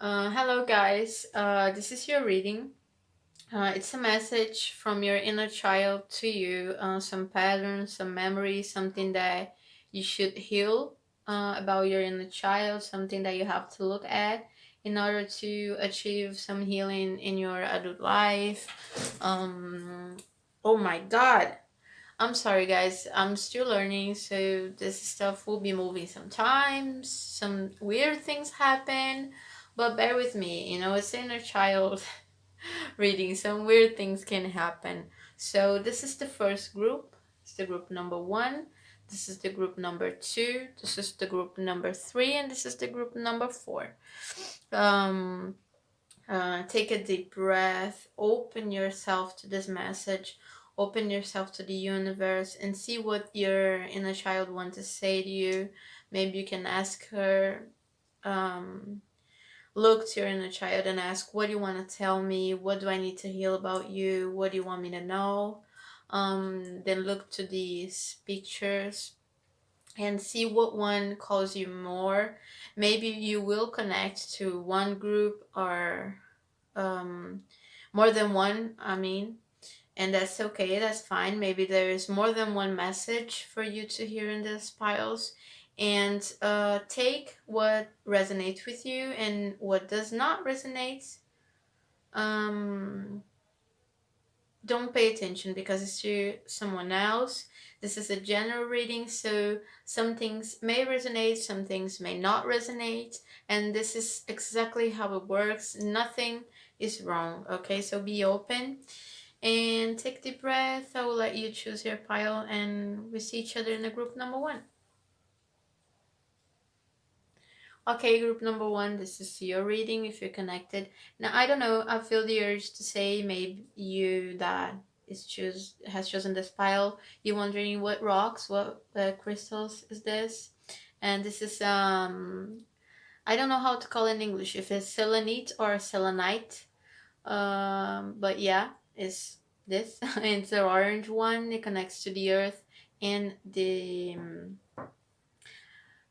Hello, guys. This is your reading. It's a message from your inner child to you. Some patterns, some memories, something that you should heal about your inner child, something that you have to look at in order to achieve some healing in your adult life. Oh my God. I'm sorry, guys. I'm still learning, so this stuff will be moving sometimes. Some weird things happen, but bear with me. It's inner child reading. Some weird things can happen. So this is the first group. It's the group number one. This is the group number two. This is the group number three, and this is the group number four. Um, take a deep breath, open yourself to this message, open yourself to the universe, and see what your inner child wants to say to you. Maybe you can ask her, um, look to your inner child and ask, what do you want to tell me? What do I need to heal about you? What do you want me to know? Then look to these pictures and see what one calls you more. Maybe you will connect to one group or um, more than one, and that's okay, that's fine. Maybe there is more than one message for you to hear in these piles. And take what resonates with you and what does not resonate. Um, don't pay attention because it's to someone else. This is a general reading, so some things may resonate, some things may not resonate, and this is exactly how it works. Nothing is wrong, okay? So be open and take deep breath. I will let you choose your pile, and we see each other in the group number one. Okay, group number one, this is your reading if you're connected. Now, I don't know, I feel the urge to say maybe you that has chosen this pile. You're wondering what rocks, what crystals is this? And this is, I don't know how to call it in English, if it's selenite or selenite. But yeah, it's this. It's the orange one, it connects to the earth and the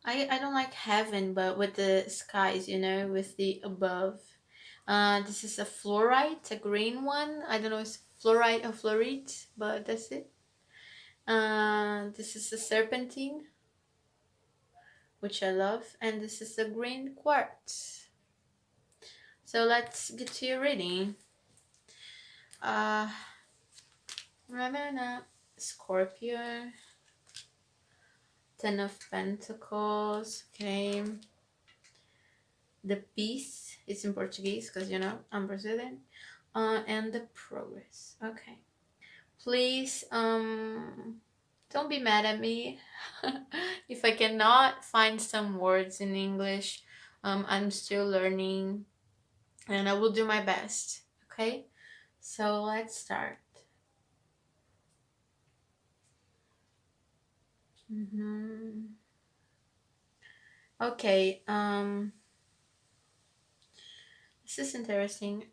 I don't like heaven, but with the skies, with the above. This is a fluorite, a green one. I don't know if it's fluorite or fluorite, but that's it. This is a serpentine, which I love, and this is a green quartz. So let's get to your reading. Uh, Scorpio, Ten of Pentacles, okay. The peace, it's in Portuguese because I'm Brazilian. And the progress. Okay. Please, don't be mad at me if I cannot find some words in English. I'm still learning, and I will do my best. Okay. So let's start. Okay. This is interesting.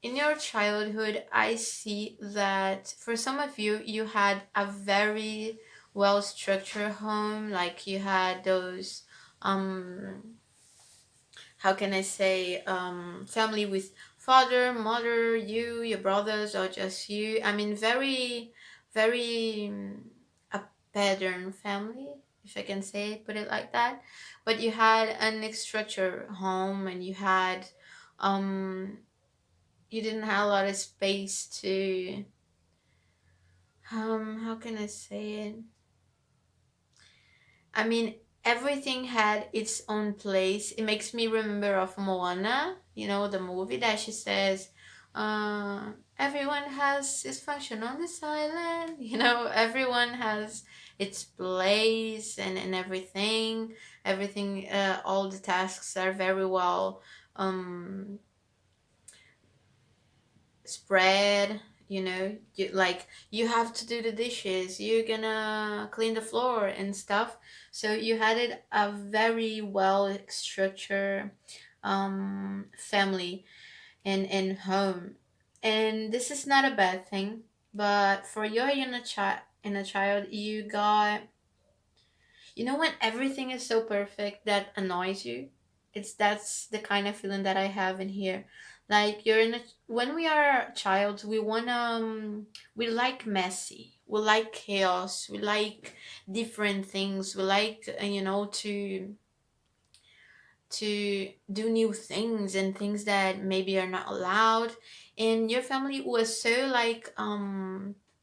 In your childhood, I see that for some of you, you had a very well structured home. Like you had those, how can I say, family with father, mother, you, your brothers, or just you. I mean, very, very a pattern family, if I can say, put it like that. But you had an structured home, and um, you didn't have a lot of space to, how can I say it? I mean, everything had its own place. It makes me remember of Moana, the movie that she says, everyone has its function on this island. Everyone has its place and everything. Everything, all the tasks are very well spread. You have to do the dishes, you're gonna clean the floor and stuff. So you had it a very well structured family and home, and this is not a bad thing. But for your inner child, you got, when everything is so perfect that annoys you. It's that's the kind of feeling that I have in here. Like you're in a, when we are a child, we wanna we like messy, we like chaos, we like different things, we like to do new things and things that maybe are not allowed. And your family was so like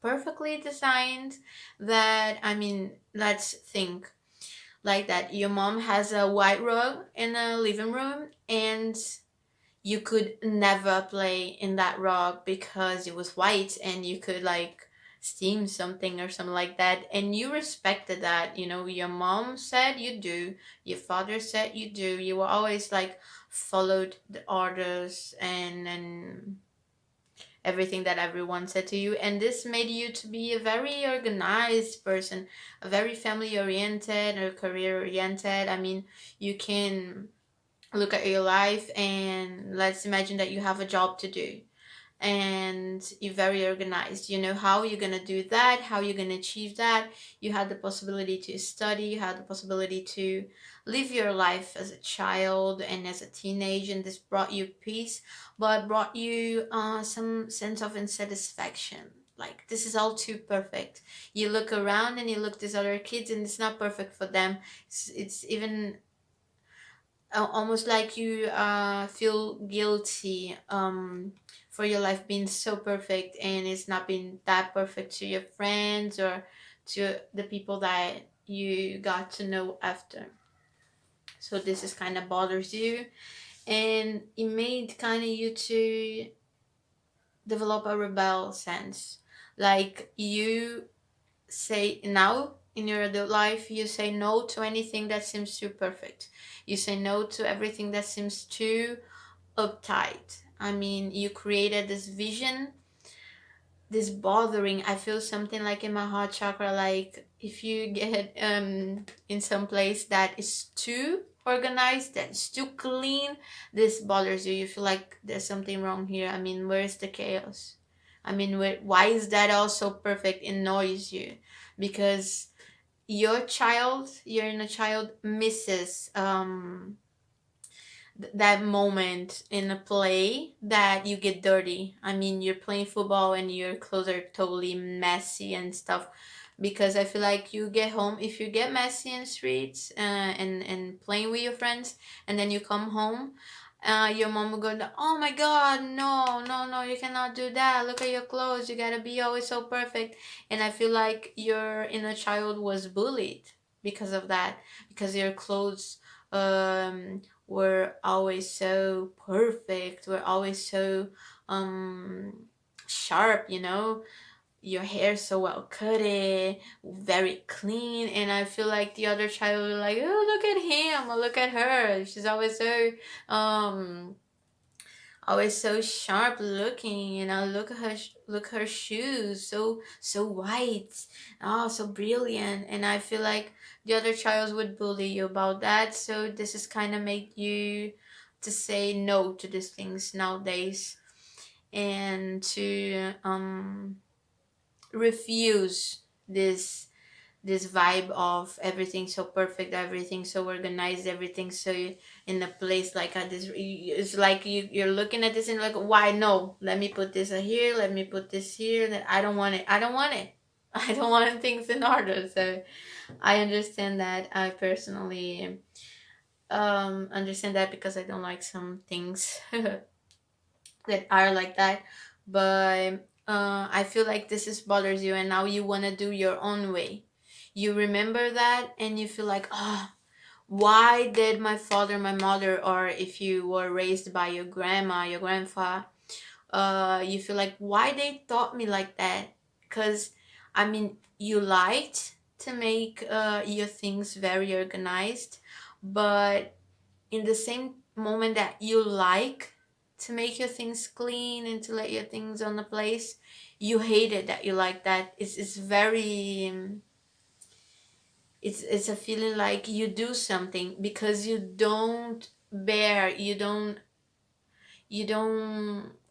perfectly designed that, I mean, let's think like that your mom has a white rug in a living room, and you could never play in that rug because it was white, and you could like steam something or something like that, and you respected that. Your mom said you do, your father said you do, you were always like followed the orders and everything that everyone said to you, and this made you to be a very organized person, a very family oriented or career oriented. I mean, you can look at your life, and let's imagine that you have a job to do, and you're very organized. You know how you're going to do that, how you're going to achieve that. You had the possibility to study, you had the possibility to live your life as a child and as a teenager, and this brought you peace, but brought you some sense of insatisfaction. Like, this is all too perfect. You look around and you look at these other kids, and it's not perfect for them. It's even almost like you feel guilty for your life being so perfect, and it's not being that perfect to your friends or to the people that you got to know after. So this is kind of bothers you, and it made kind of you to develop a rebel sense. Like, you say now in your adult life, you say no to anything that seems too perfect. You say no to everything that seems too uptight. I mean, you created this vision, this bothering. I feel something like in my heart chakra, like if you get in some place that is too organized, that's too clean, this bothers you. You feel like there's something wrong here. I mean, where's the chaos? I mean, why is that all so perfect? It annoys you because your inner child misses that moment in a play that you get dirty. I mean, you're playing football and your clothes are totally messy and stuff. Because I feel like you get home, if you get messy in the streets and playing with your friends, and then you come home, your mom will go, "Oh my God, no, no, no, you cannot do that. Look at your clothes. You gotta be always so perfect." And I feel like your inner child was bullied because of that, because your clothes were always so perfect, were always so um sharp, your hair so well cut, very clean. And I feel like the other child was like, "Oh, look at him, or look at her, she's um always so sharp looking, look at her, look her shoes, so white, oh, so brilliant." And I feel like the other child would bully you about that. So this is kind of make you to say no to these things nowadays, and to refuse this vibe of everything so perfect, everything so organized, everything so in a place like this. It's like you're looking at this and like, why no? Let me put this here. Let me put this here. That I don't want it. I don't want it. I don't want things in order. So I understand that. I personally understand that because I don't like some things that are like that. But I feel like this is bothers you, and now you want to do your own way. You remember that, and you feel like, oh, why did my father, my mother, or if you were raised by your grandma, your grandpa, you feel like, why they taught me like that? Because, I mean, you liked to make your things very organized, but in the same moment that you like to make your things clean and to let your things on the place, you hate it that you like that. It's very it's a feeling like you do something because you don't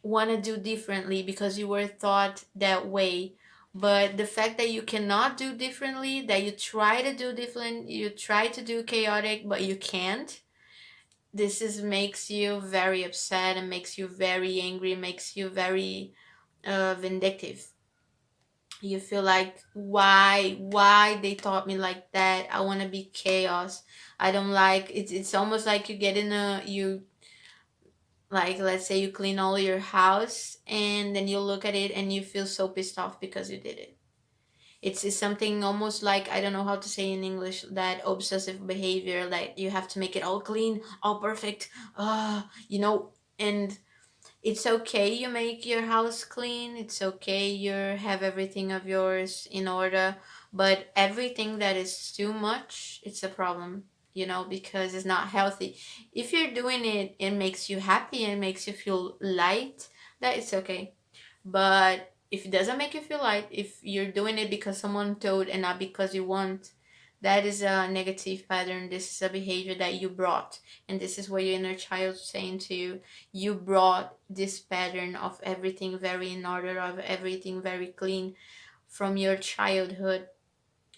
want to do differently because you were taught that way. But the fact that you cannot do differently, that you try to do different, you try to do chaotic but you can't, this is makes you very upset and makes you very angry, makes you very vindictive. You feel like, why they taught me like that? I want to be chaos. I don't like it's almost like you get in a you like, let's say you clean all your house and then you look at it and you feel so pissed off because you did it. It's something almost like, I don't know how to say in English, that obsessive behavior, like you have to make it all clean, all perfect, you know. And it's okay you make your house clean, it's okay you have everything of yours in order, but everything that is too much, it's a problem, you know, because it's not healthy. If you're doing it, it makes you happy and makes you feel light, that is okay. But if it doesn't make you feel light, if you're doing it because someone told and not because you want, that is a negative pattern. This is a behavior that you brought. And this is what your inner child is saying to you. You brought this pattern of everything very in order, of everything very clean from your childhood,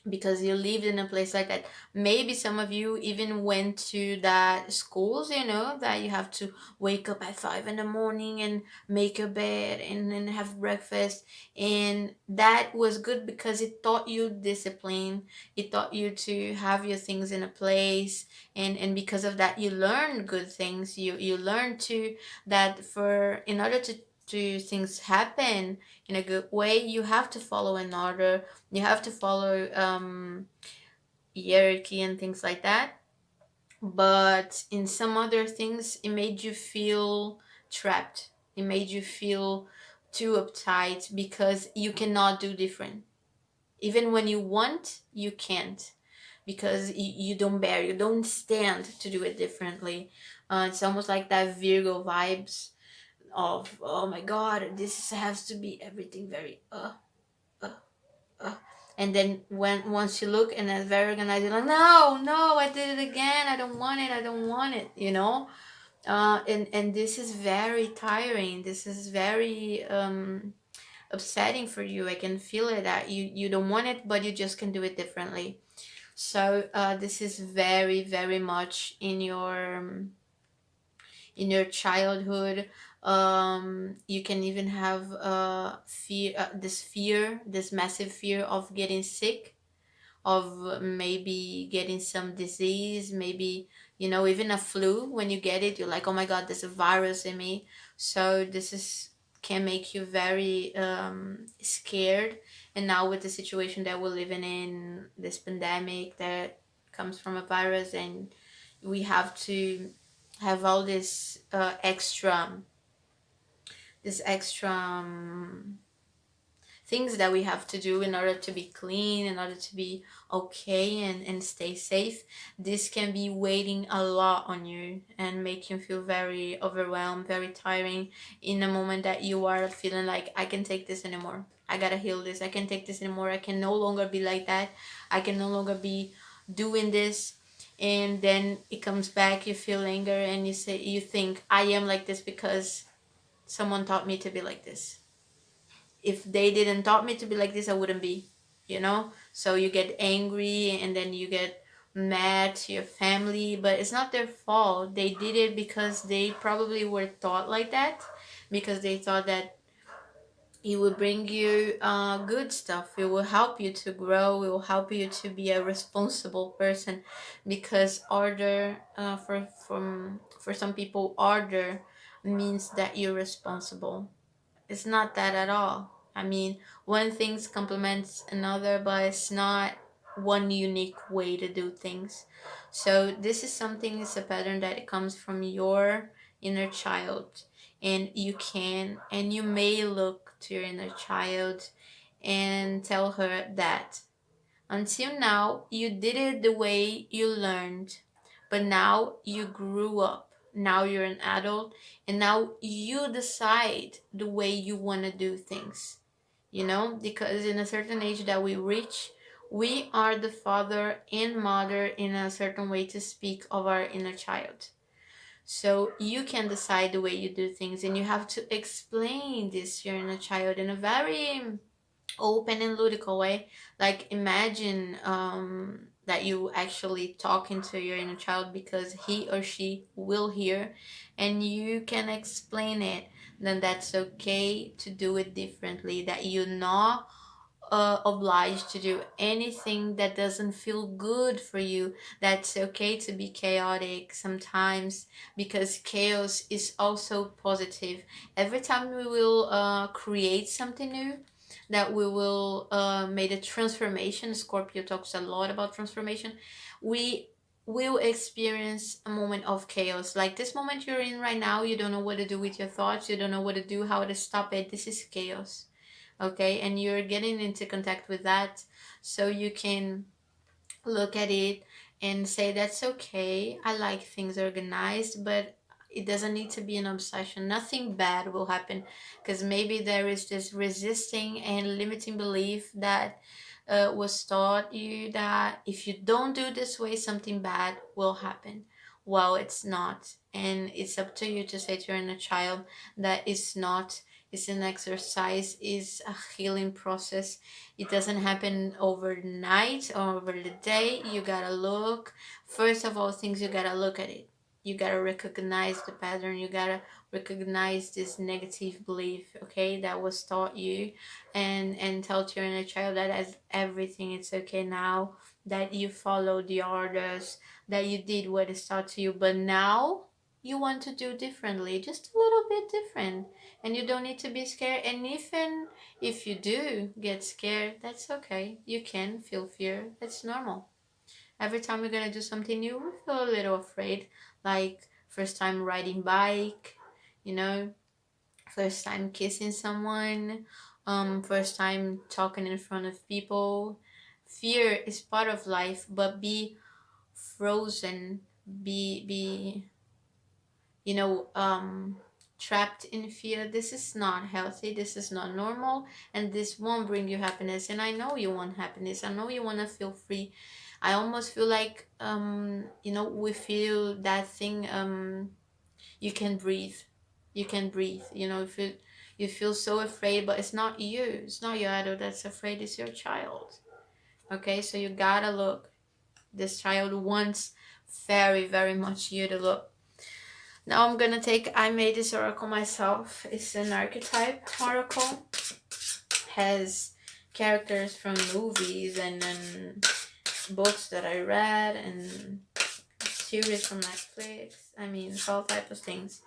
because you lived in a place like that. Maybe some of you even went to that schools, you know, that you have to wake up at 5 in the morning and make your bed and then have breakfast. And that was good because it taught you discipline. It taught you to have your things in a place. And because of that, you learn good things. You learn to that for in order to things happen in a good way, you have to follow an order, you have to follow hierarchy and things like that. But in some other things, it made you feel trapped. It made you feel too uptight because you cannot do different. Even when you want, you can't, because you don't bear, you don't stand to do it differently. It's almost like that Virgo vibes of, oh my god, this has to be everything very uh, uh. And then when once you look and it's very organized, you're like, no, I did it again, I don't want it, I don't want it, you know. And this is very tiring, this is very upsetting for you. I can feel it that you don't want it, but you just can do it differently. So this is very, very much in your childhood. You can even have fear, this massive fear of getting sick, of maybe getting some disease, maybe, you know, even a flu. When you get it, you're like, oh my god, there's a virus in me. So this is can make you very scared. And now with the situation that we're living in, this pandemic that comes from a virus, and we have to have all this extra things that we have to do in order to be clean, in order to be okay and stay safe. This can be weighing a lot on you and make you feel very overwhelmed, very tiring in a moment that you are feeling like, I can take this anymore. I gotta heal this. I can take this anymore. I can no longer be like that. I can no longer be doing this. And then it comes back, you feel anger and you think, I am like this because someone taught me to be like this. If they didn't taught me to be like this, I wouldn't be, you know. So you get angry and then you get mad to your family, but it's not their fault. They did it because they probably were taught like that, because they thought that it will bring you good stuff, it will help you to grow, it will help you to be a responsible person. Because order, for some people, order means that you're responsible. It's not that at all. I mean, one thing complements another, but it's not one unique way to do things. So this is something, it's a pattern that it comes from your inner child. And you can and you may look to your inner child and tell her that until now, you did it the way you learned, but now you grew up. Now you're an adult, and now you decide the way you want to do things. You know, because in a certain age that we reach, we are the father and mother in a certain way to speak of our inner child. So you can decide the way you do things, and you have to explain this to your inner child in a very open and ludical way. Like imagine that you actually talking to your inner child, because he or she will hear and you can explain it, then that's okay to do it differently, that you're not obliged to do anything that doesn't feel good for you. That's okay to be chaotic sometimes, because chaos is also positive. Every time we will create something new, that we will make a transformation. Scorpio talks a lot about transformation. We will experience a moment of chaos, like this moment you're in right now. You don't know what to do with your thoughts, you don't know what to do, how to stop it. This is chaos, okay? And you're getting into contact with that, so you can look at it and say, that's okay, I like things organized, but it doesn't need to be an obsession. Nothing bad will happen, because maybe there is this resisting and limiting belief that was taught you, that if you don't do this way, something bad will happen. Well, it's not, and it's up to you to say to your inner child that it's not. It's an exercise, is a healing process. It doesn't happen overnight or over the day. You gotta look. First of all, things, you gotta look at it. You gotta recognize the pattern. You gotta recognize this negative belief, okay, that was taught you, and tell to your inner child that as everything, it's okay now, that you followed the orders, that you did what is taught to you, but now you want to do differently, just a little bit different, and you don't need to be scared. And even if you do get scared, that's okay. You can feel fear. That's normal. Every time we're gonna do something new, we feel a little afraid. Like first time riding bike, you know, first time kissing someone, first time talking in front of people. Fear is part of life, but be frozen, be you know, trapped in fear. This is not healthy, this is not normal, and this won't bring you happiness. And I know you want happiness, I know you want to feel free. I almost feel like, you know, we feel that thing, you can breathe, you can breathe, you know, if you feel so afraid, but it's not you, it's not your adult that's afraid, it's your child. Okay, so you gotta look. This child wants very, very much you to look. Now I'm gonna take, I made this oracle myself. It's an archetype oracle. Has characters from movies and books that I read and series from Netflix. I mean, all type of things.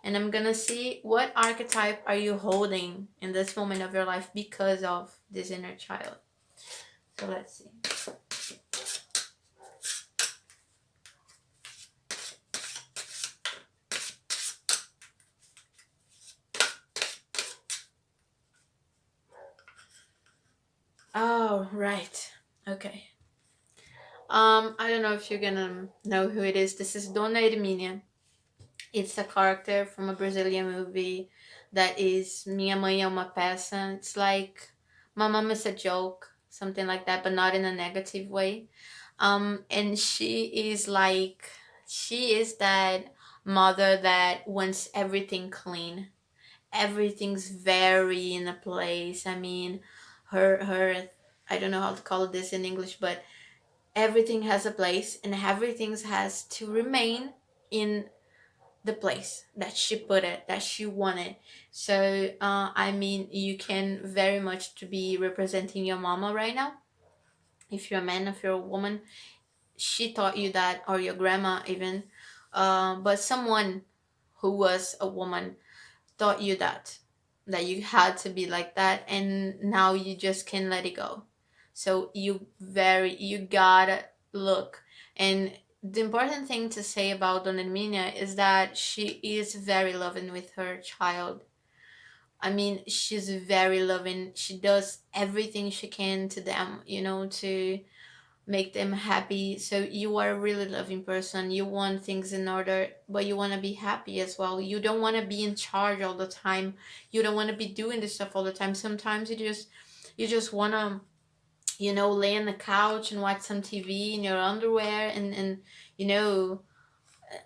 And I'm gonna see what archetype are you holding in this moment of your life because of this inner child. So let's see. Oh, right. Okay. I don't know if you're gonna know who it is. This is Dona Hermínia. It's a character from a Brazilian movie that is Minha Mãe é uma Peça. It's like My Mom is a Joke, something like that, but not in a negative way. And she is that mother that wants everything clean. Everything's very in a place. I mean, her I don't know how to call this in English, but everything has a place and everything has to remain in the place that she put it, that she wanted. So I mean, you can very much to be representing your mama right now. If you're a man, if you're a woman, she taught you that, or your grandma even, but someone who was a woman taught you that you had to be like that, and now you just can't let it go. So you gotta look. And the important thing to say about Dona Herminia is that she is very loving with her child. I mean, she's very loving, she does everything she can to them, you know, to make them happy. So you are a really loving person. You want things in order, but you want to be happy as well. You don't want to be in charge all the time. You don't want to be doing this stuff all the time. Sometimes you just want to, you know, lay on the couch and watch some TV in your underwear and you know,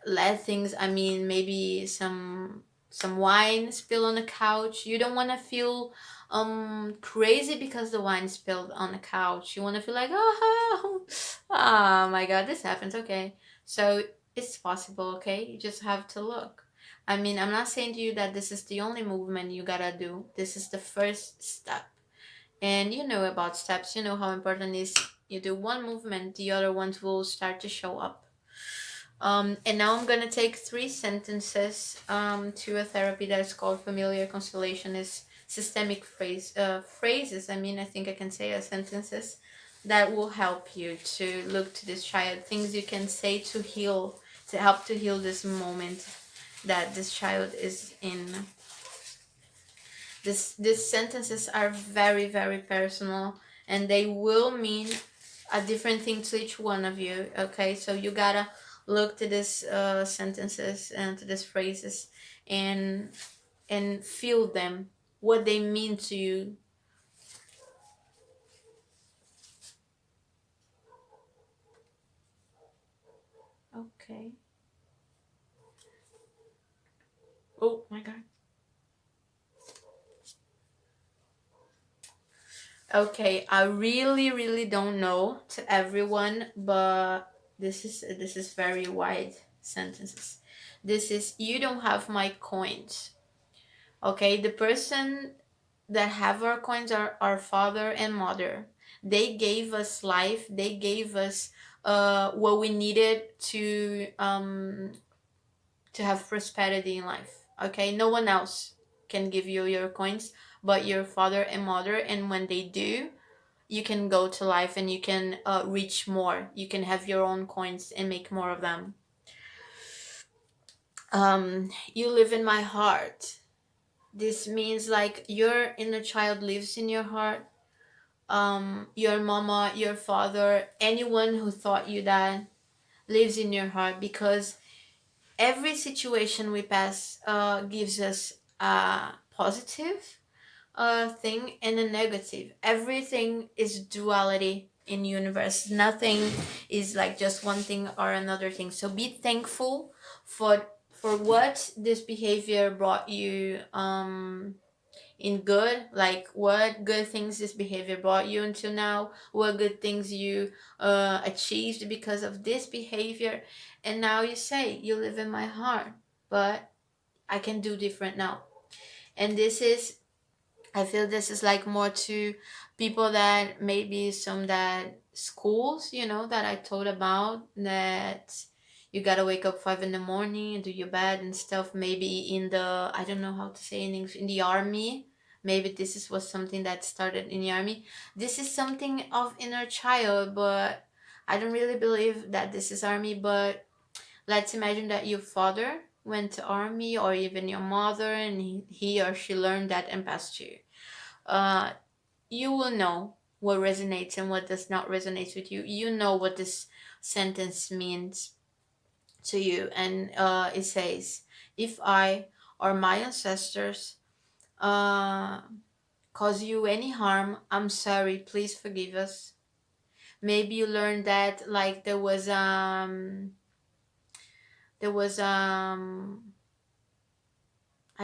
let things, I mean, maybe some wine spill on the couch. You don't want to feel crazy because the wine spilled on the couch. You want to feel like, oh, oh my god, this happens. Okay, so it's possible. Okay, you just have to look. I mean, I'm not saying to you that this is the only movement you gotta do. This is the first step. And you know about steps, you know how important it is. You do one movement, the other ones will start to show up. And now I'm gonna take three sentences to a therapy that is called familiar constellation. Is systemic phrases. I mean, I think I can say as sentences that will help you to look to this child. Things you can say to heal, to help to heal this moment that this child is in. These sentences are very, very personal, and they will mean a different thing to each one of you. Okay, so you gotta look to these sentences and to these phrases, and feel them, what they mean to you. Okay. Oh my god. Okay, I really, really don't know to everyone, but this is very wide sentences. This is, you don't have my coins. Okay, the person that have our coins are our father and mother. They gave us life. They gave us what we needed to have prosperity in life. Okay, no one else can give you your coins but your father and mother, and when they do, you can go to life and you can reach more. You can have your own coins and make more of them. You live in my heart. This means like your inner child lives in your heart. Your mama, your father, anyone who thought you that lives in your heart, because every situation we pass gives us a positive thing and a negative. Everything is duality in universe. Nothing is like just one thing or another thing. So be thankful for what this behavior brought you in good, like what good things this behavior brought you until now, what good things you achieved because of this behavior. And now you say, you live in my heart, but I can do different now. And this is, I feel this is like more to people that maybe some that schools, that I told about, that you gotta wake up 5 in the morning and do your bed and stuff. Maybe in the, I don't know how to say in English, in the army. Maybe this is was something that started in the army. This is something of inner child, but I don't really believe that this is army. But let's imagine that your father went to army, or even your mother, and he or she learned that and passed you. uh, you will know what resonates and what does not resonate with you. You know what this sentence means to you. And it says, if I or my ancestors uh, cause you any harm, I'm sorry, please forgive us. Maybe you learned that, like, there was I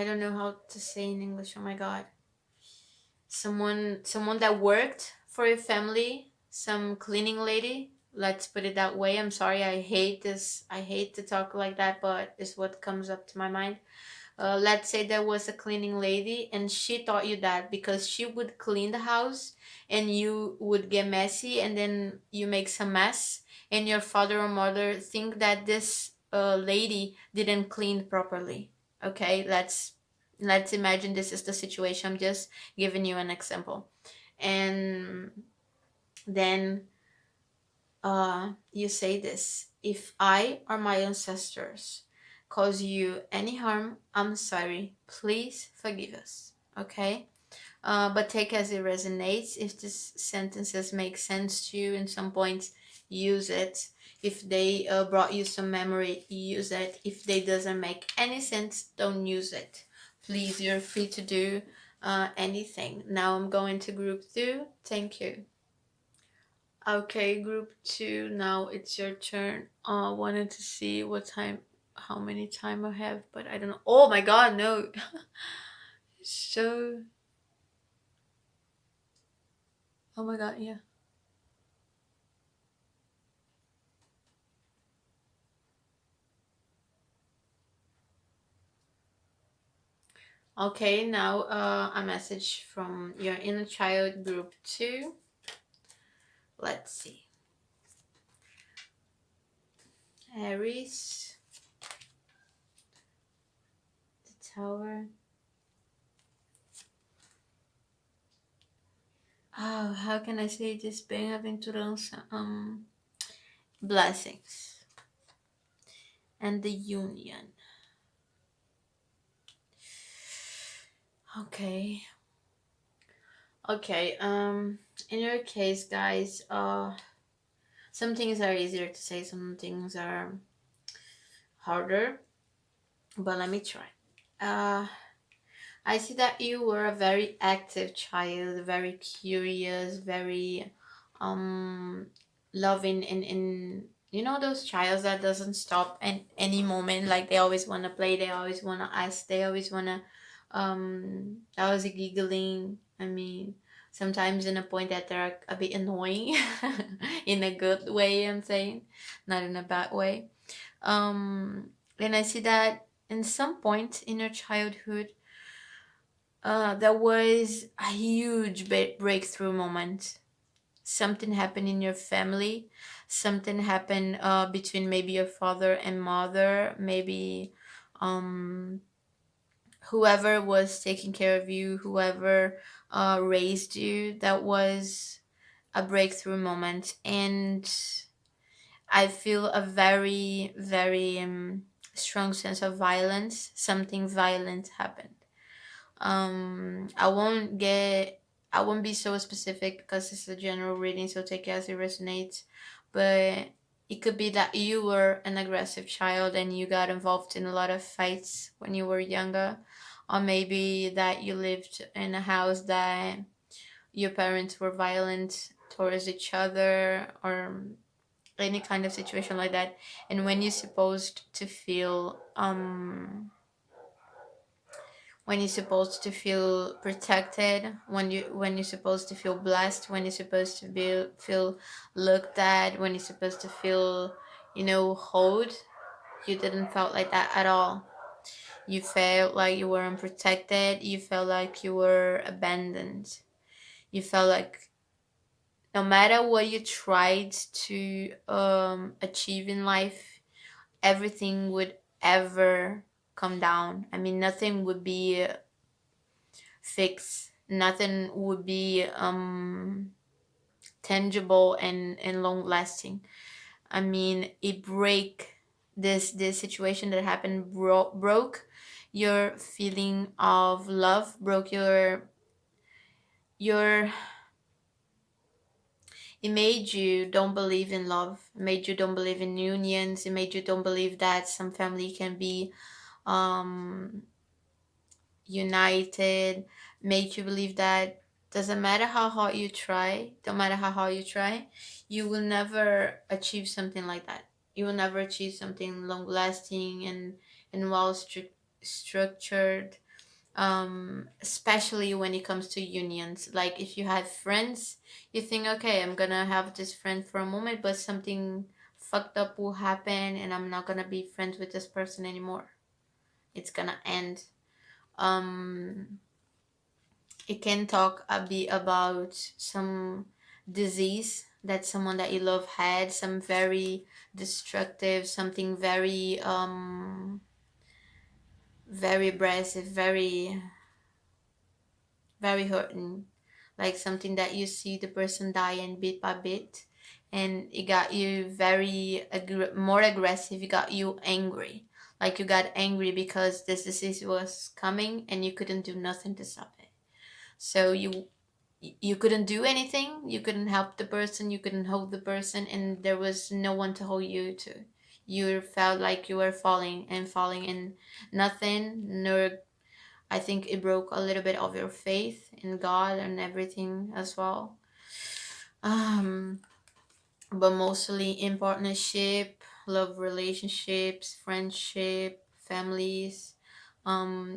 don't know how to say in English, oh my god, someone that worked for your family, some cleaning lady, let's put it that way. I'm sorry, I hate this, I hate to talk like that, but it's what comes up to my mind. Let's say there was a cleaning lady and she taught you that because she would clean the house and you would get messy, and then you make some mess, and your father or mother think that this lady didn't clean properly. Okay, let's imagine this is the situation. I'm just giving you an example. And then you say this, if I or my ancestors cause you any harm, I'm sorry, please forgive us. Okay, but take as it resonates. If these sentences make sense to you in some points, use it. If they brought you some memory, use it. If they doesn't make any sense, don't use it. Please, you're free to do anything. Now I'm going to group 2. Thank you. Okay, group 2, now it's your turn. Wanted to see what time, how many time I have, but I don't know. Oh my god, no. So Oh my god, yeah. Okay, now a message from your inner child group 2. Let's see. Aries, the Tower. Oh, how can I say this? Bem-aventurança. Blessings. And the Union. Okay. Okay, in your case, guys, some things are easier to say, some things are harder, but let me try. Uh, I see that you were a very active child, very curious, very um loving, and you know those childs that doesn't stop at any moment, like they always want to play, they always want to ask, they always want to always giggling. I mean, sometimes in a point that they're a bit annoying in a good way, I'm saying, not in a bad way. And I see that in some point in your childhood, there was a huge breakthrough moment. Something happened in your family. Something happened between maybe your father and mother. Maybe um, whoever was taking care of you, whoever raised you, that was a breakthrough moment. And I feel a very, very strong sense of violence. Something violent happened. I won't get, I won't be so specific because it's a general reading, so take it as it resonates. But it could be that you were an aggressive child and you got involved in a lot of fights when you were younger, or maybe that you lived in a house that your parents were violent towards each other, or any kind of situation like that. And when you're supposed to feel protected, when you're supposed to feel blessed, when you're supposed to be feel looked at, when you're supposed to feel, hold, you didn't felt like that at all. You felt like you were unprotected, you felt like you were abandoned, you felt like no matter what you tried to achieve in life, everything would ever come down. I mean, nothing would be fixed, nothing would be tangible and long lasting. I mean, it break this situation that happened broke your feeling of love, broke your it made you don't believe in love, it made you don't believe in unions, it made you don't believe that some family can be um united, make you believe that doesn't matter how hard you try, don't matter how hard you try, you will never achieve something like that. You will never achieve something long lasting and well structured. Especially when it comes to unions. Like if you have friends, you think, okay, I'm gonna have this friend for a moment, but something fucked up will happen and I'm not gonna be friends with this person anymore. It's gonna end. um it can talk a bit about some disease that someone that you love had, some very destructive, something very very abrasive, very hurting, like something that you see the person dying bit by bit, and it got you very more aggressive, it got you angry, like you got angry because this disease was coming and you couldn't do nothing to stop it. So you couldn't do anything, you couldn't help the person, you couldn't hold the person, and there was no one to hold you to. You felt like you were falling and falling, and nothing, nor I think it broke a little bit of your faith in God and everything as well. Um, but mostly in partnership, love relationships, friendship, families.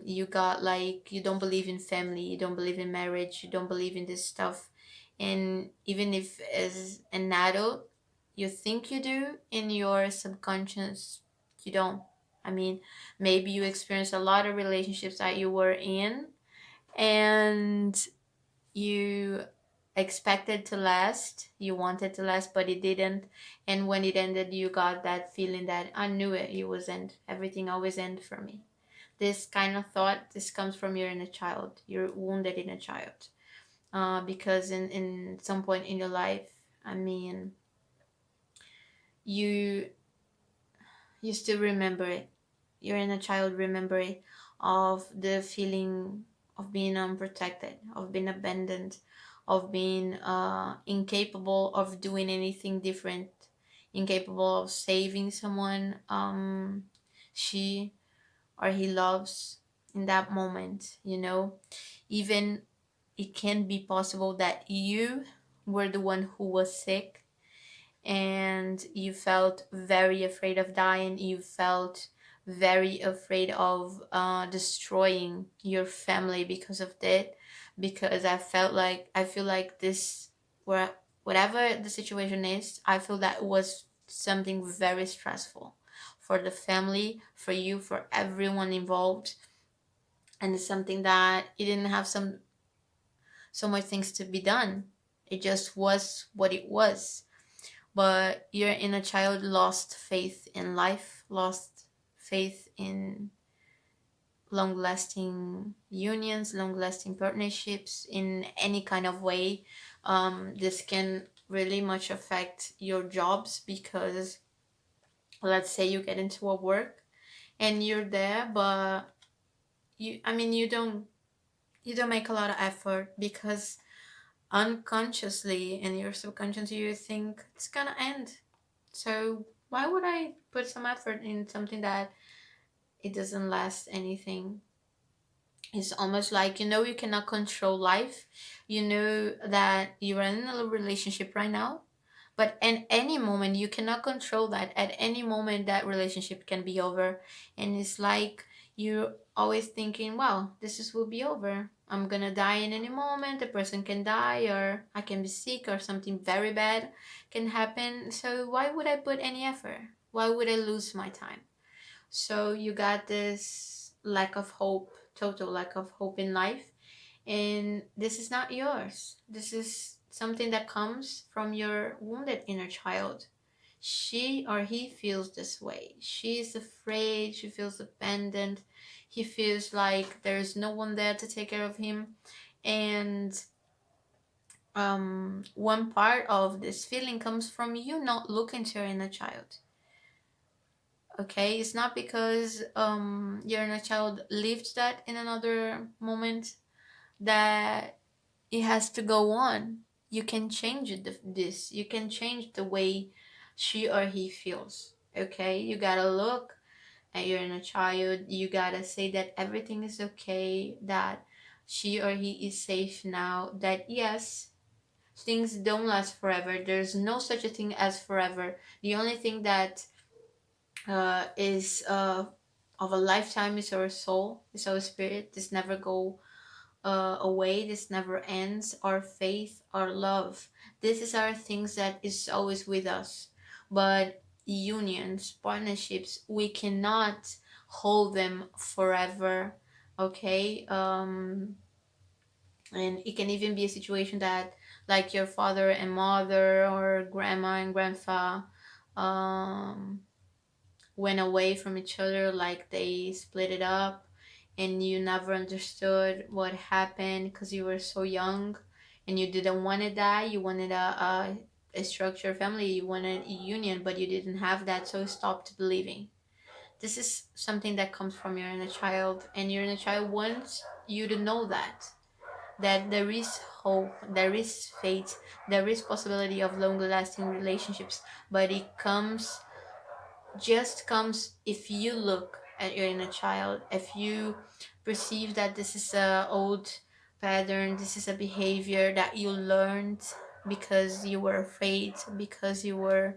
You got like you don't believe in family, you don't believe in marriage, you don't believe in this stuff, And even if as an adult you think you do, in your subconscious you don't. I mean, maybe you experience a lot of relationships that you were in, and you expected to last, you wanted to last, but it didn't. And when it ended, you got that feeling that I knew it was end. Everything always end for me. This kind of thought, this comes from your inner child, your wounded inner child. Because in some point in your life, I mean, you you still remember it. Your inner child remember it, of the feeling of being unprotected, of being abandoned, of being incapable of doing anything different, incapable of saving someone she or he loves in that moment, you know. Even it can be possible that you were the one who was sick, and you felt very afraid of dying. You felt very afraid of destroying your family because of that. Because I feel like this, where whatever the situation is, I feel that was something very stressful for the family, for you, for everyone involved. And it's something that you didn't have so much things to be done. It just was what it was. But your inner child lost faith in life, lost faith in long lasting unions, long lasting partnerships in any kind of way. This can really much affect your jobs, because let's say you get into a work and you're there, but I mean, you don't make a lot of effort, because unconsciously in your subconscious you think it's gonna end. So why would I put some effort in something that it doesn't last anything? It's almost like, you cannot control life. You know that you're in a relationship right now, but at any moment you cannot control that. At any moment that relationship can be over. And it's like you're always thinking, well, this is will be over. I'm gonna die in any moment. The person can die, or I can be sick, or something very bad can happen. So why would I put any effort? Why would I lose my time? So you got this lack of hope, total lack of hope in life. And this is not yours. This is something that comes from your wounded inner child. She or he feels this way. She is afraid, she feels abandoned. He feels like there's no one there to take care of him. And one part of this feeling comes from you not looking to your inner child. Okay, it's not because your inner child lived that in another moment that it has to go on. You can change this. You can change the way she or he feels. Okay, you gotta look at your inner child. You gotta say that everything is okay, that she or he is safe now, that yes, things don't last forever. There's no such a thing as forever. The only thing that is of a lifetime is our soul, is our spirit. This never go away. This never ends. Our faith, our love. This is our things that is always with us. But unions, partnerships, we cannot hold them forever. Okay. And it can even be a situation that, like your father and mother, or grandma and grandpa, um went away from each other, like they split it up, and you never understood what happened because you were so young, and you didn't want to die. You wanted a structured family, you wanted a union, but you didn't have that, so you stopped believing. This is something that comes from your inner child, and your inner child wants you to know that there is hope, there is faith, there is possibility of long lasting relationships, but it comes if you look at your inner child, if you perceive that this is a old pattern, this is a behavior that you learned because you were afraid, because you were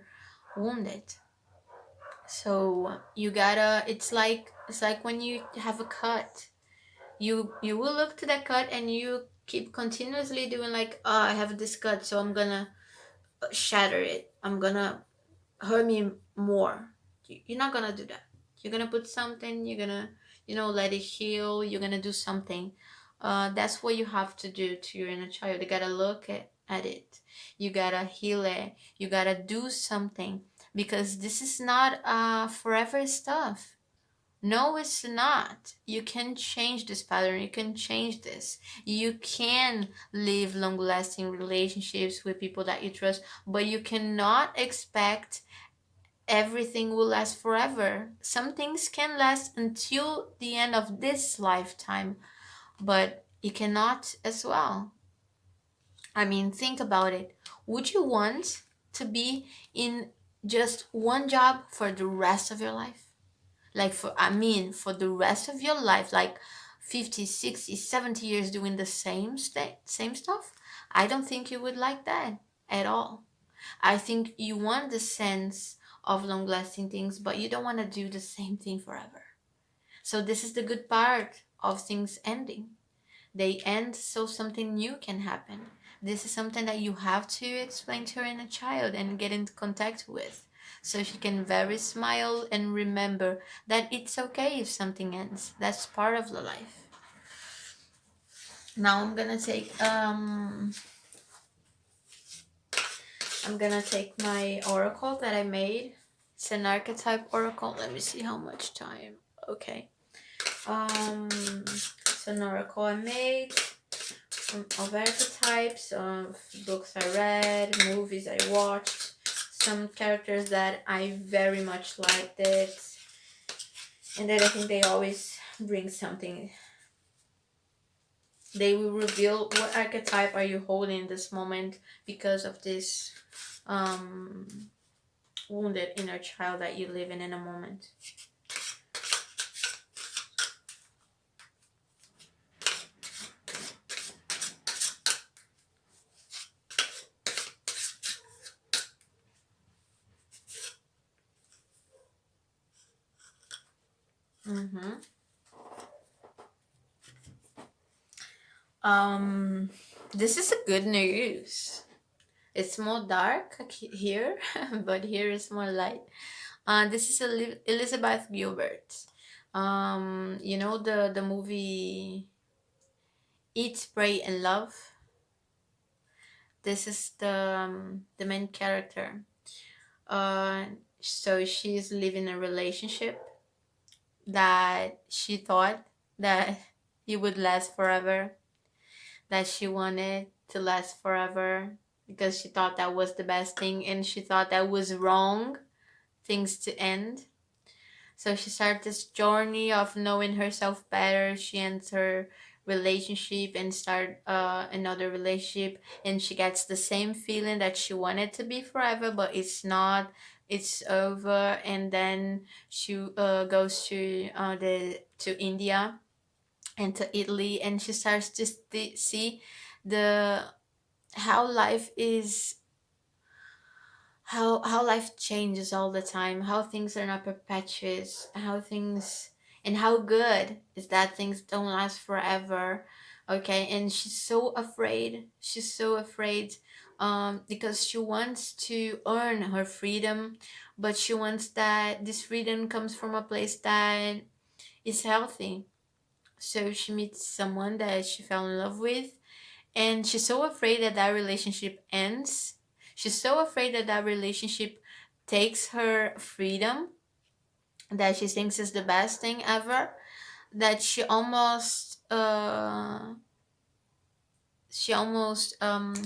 wounded. So you gotta, it's like when you have a cut, you will look to that cut, and you keep continuously doing like, oh, I have this cut, so I'm gonna shatter it, I'm gonna hurt me more. You're not gonna do that. You're gonna put something, you're gonna, let it heal, you're gonna do something. That's what you have to do to your inner child. You gotta look at it, you gotta heal it, you gotta do something, because this is not forever stuff. No, it's not. You can change this pattern. You can change this. You can live long lasting relationships with people that you trust, but you cannot expect everything will last forever. Some things can last until the end of this lifetime, but it cannot as well. I mean, think about it. Would you want to be in just one job for the rest of your life? Like, for the rest of your life, like 50, 60, 70 years doing the same stuff? I don't think you would like that at all. I think you want the sense of long lasting things, but you don't want to do the same thing forever. So this is the good part of things ending. They end so something new can happen. This is something that you have to explain to your inner child and get into contact with, so she can very smile and remember that it's okay if something ends. That's part of the life. Now I'm gonna take my oracle that I made. It's an archetype oracle. Let me see how much time. Okay. It's an oracle I made of archetypes, of books I read, movies I watched, some characters that I very much liked it, and that I think they always bring something. They will reveal what archetype are you holding in this moment because of this um, wounded inner child that you live in a moment. Mm-hmm. This is a good news. It's more dark here, but here is more light. This is Elizabeth Gilbert. You know the movie Eat, Pray, and Love. This is the main character. Uh, so she's living a relationship that she thought that it would last forever, that she wanted to last forever because she thought that was the best thing, and she thought that was wrong things to end. So she started this journey of knowing herself better. She ends her relationship and start another relationship, and she gets the same feeling that she wanted to be forever, but it's not. It's over, and then she goes to India and to Italy, and she starts to see the how life is, how life changes all the time, how things are not perpetuous, how things, and how good is that things don't last forever. Okay, and she's so afraid because she wants to earn her freedom, but she wants that this freedom comes from a place that is healthy. So she meets someone that she fell in love with, and she's so afraid that that relationship ends. She's so afraid that that relationship takes her freedom, that she thinks is the best thing ever, that she almost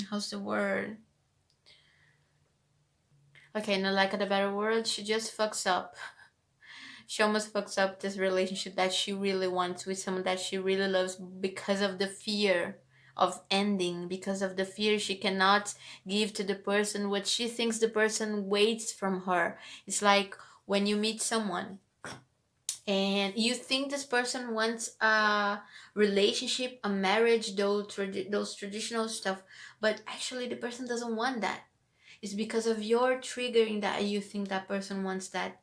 how's the word, okay, no, like a better word, she just fucks up. She almost fucks up this relationship that she really wants with someone that she really loves, because of the fear of ending, because of the fear she cannot give to the person what she thinks the person waits from her. It's like when you meet someone and you think this person wants a relationship, a marriage, those traditional stuff, but actually the person doesn't want that. It's because of your triggering that you think that person wants that.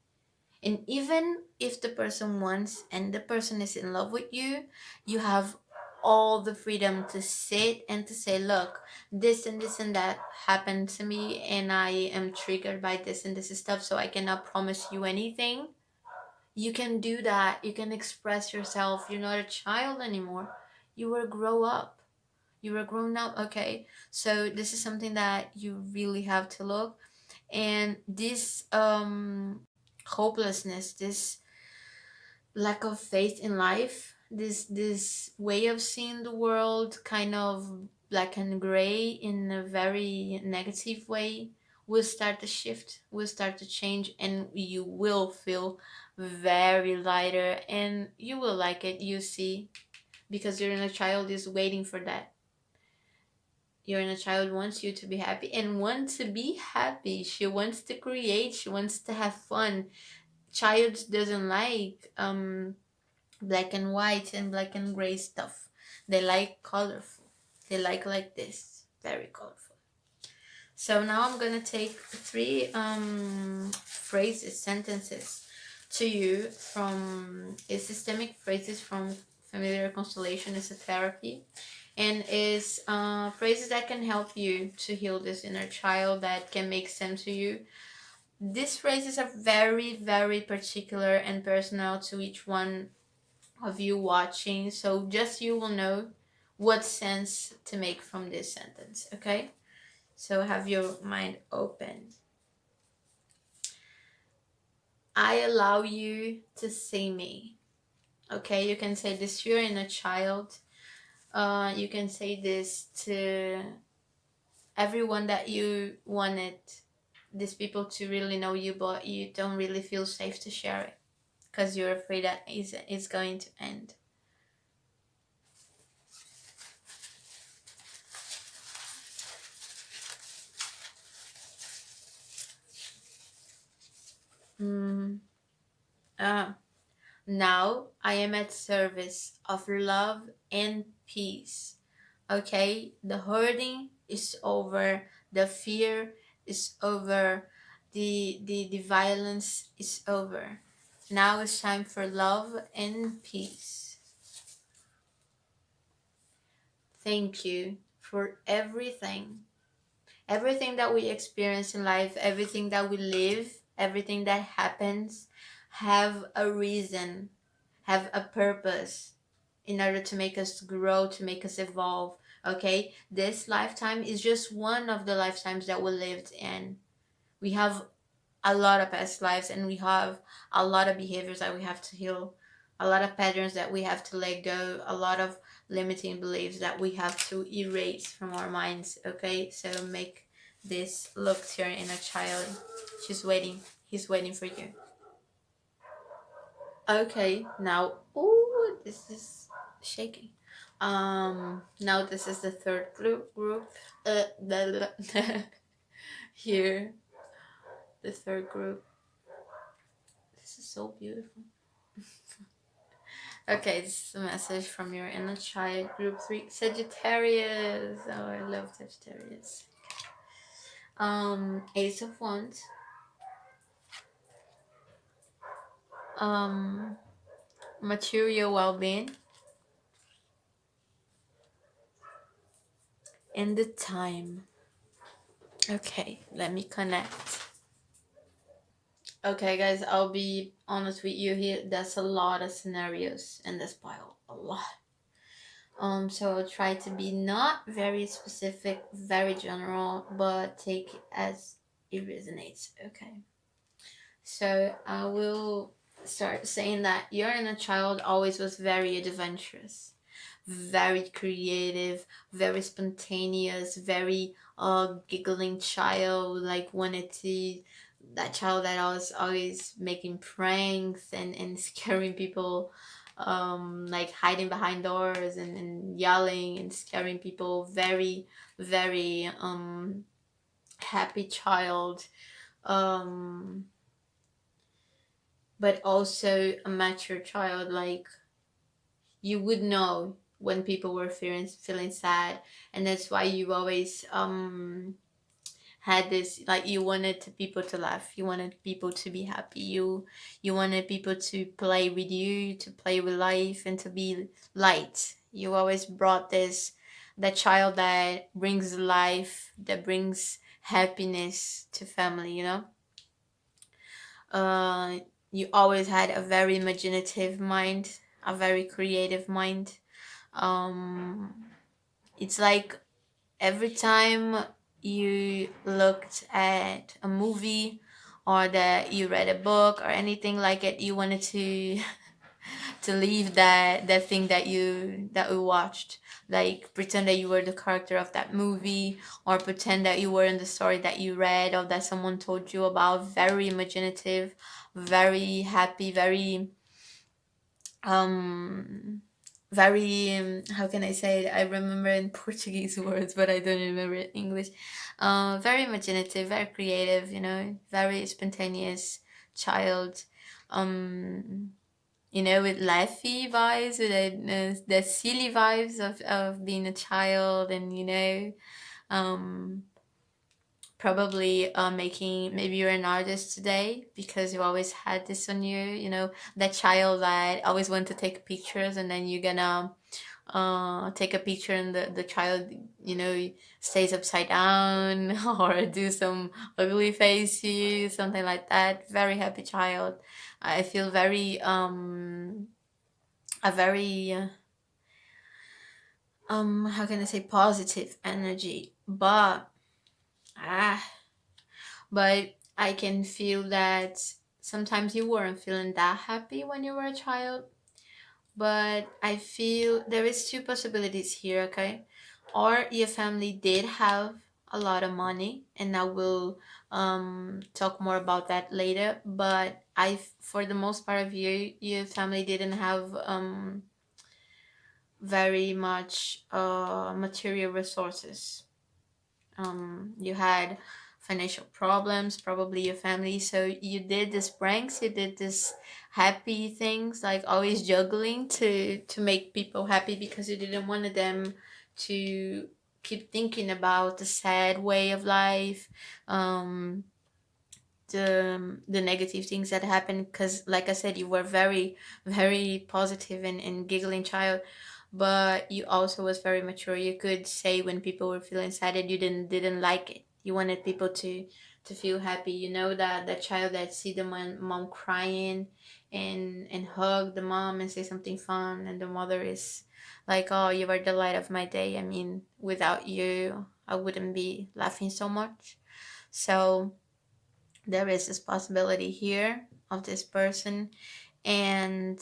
And even if the person wants and the person is in love with you, you have all the freedom to sit and to say, look, this and that happened to me, and I am triggered by this and this stuff, so I cannot promise you anything. You can do that. You can express yourself. You're not a child anymore. You were grow up. You were grown up. Okay. So this is something that you really have to look. And this hopelessness, this lack of faith in life, this way of seeing the world, kind of black and gray in a very negative way, will start to shift, will start to change, and you will feel very lighter, and you will like it, you see, because your inner child is waiting for that. Your inner child wants you to be happy and wants to be happy. She wants to create, she wants to have fun. Child doesn't like black and white and black and gray stuff. They like colorful. They like this, very colorful. So now I'm gonna take three phrases, sentences to you from a systemic phrases from familiar constellation. Is a therapy, and is phrases that can help you to heal this inner child, that can make sense to you. These phrases are very, very particular and personal to each one of you watching, so just you will know what sense to make from this sentence, okay? So have your mind open. I allow you to see me. Okay, you can say this to your inner child. You can say this to everyone that you wanted these people to really know you, but you don't really feel safe to share it because you're afraid that it's going to end. Mm. Uh, Now I am at service of love and peace. Okay, the hurting is over, the fear is over, the violence is over. Now it's time for love and peace. Thank you for everything. Everything that we experience in life, everything that we live, everything that happens have a reason, have a purpose in order to make us grow, to make us evolve. Okay, this lifetime is just one of the lifetimes that we lived in. We have a lot of past lives, and we have a lot of behaviors that we have to heal, a lot of patterns that we have to let go, a lot of limiting beliefs that we have to erase from our minds. Okay, so make this look to your inner child. She's waiting, he's waiting for you. Okay, now, oh, this is shaking. Now this is the third group. The here, the third group. This is so beautiful. Okay, this is a message from your inner child, group 3, Sagittarius. Oh, I love Sagittarius. Ace of Wands. Material well-being. And the time. Okay, let me connect. Okay, guys, I'll be honest with you here. That's a lot of scenarios in this pile. A lot. So I'll try to be not very specific, very general, but take it as it resonates. Okay. So I will start saying that your inner child always was very adventurous, very creative, very spontaneous, very giggling child, like wanted to, that child that was always making pranks and scaring people, like hiding behind doors and yelling and scaring people. Very, very happy child. Um but also a mature child, like you would know when people were feeling sad, and that's why you always had this, like you wanted people to laugh, you wanted people to be happy, you wanted people to play with you, to play with life, and to be light. You always brought this, the child that brings life, that brings happiness to family, you know? Uh, you always had a very imaginative mind, a very creative mind. Um, it's like every time you looked at a movie or that you read a book or anything like it, you wanted to to leave that thing that we watched, like pretend that you were the character of that movie, or pretend that you were in the story that you read or that someone told you about. Very imaginative, very happy, very um how can I say it? I remember in Portuguese words, but I don't remember it in English. Very imaginative, very creative, you know, very spontaneous child. Um, you know, with laughy vibes, with the silly vibes of being a child, and you know, um, probably making, maybe you're an artist today because you always had this on you. You know, that child that always want to take pictures, and then you're gonna take a picture and the child, you know, stays upside down or do some ugly face to you, something like that. Very happy child. I feel very a very how can I say, positive energy, ah but I can feel that sometimes you weren't feeling that happy when you were a child. But I feel there is two possibilities here, okay? Or your family did have a lot of money, and I will talk more about that later. But for the most part of you, your family didn't have very much material resources. You had financial problems, probably your family, so you did this pranks, you did this happy things, like always juggling to make people happy because you didn't want them to keep thinking about the sad way of life, um the negative things that happened, because like I said, you were very very positive and giggling child. But you also was very mature. You could say when people were feeling sad that you didn't like it. You wanted people to feel happy. You know, that that child that see the mom crying and hug the mom and say something fun, and the mother is like, oh, you are the light of my day. I mean, without you I wouldn't be laughing so much. So there is this possibility here of this person. And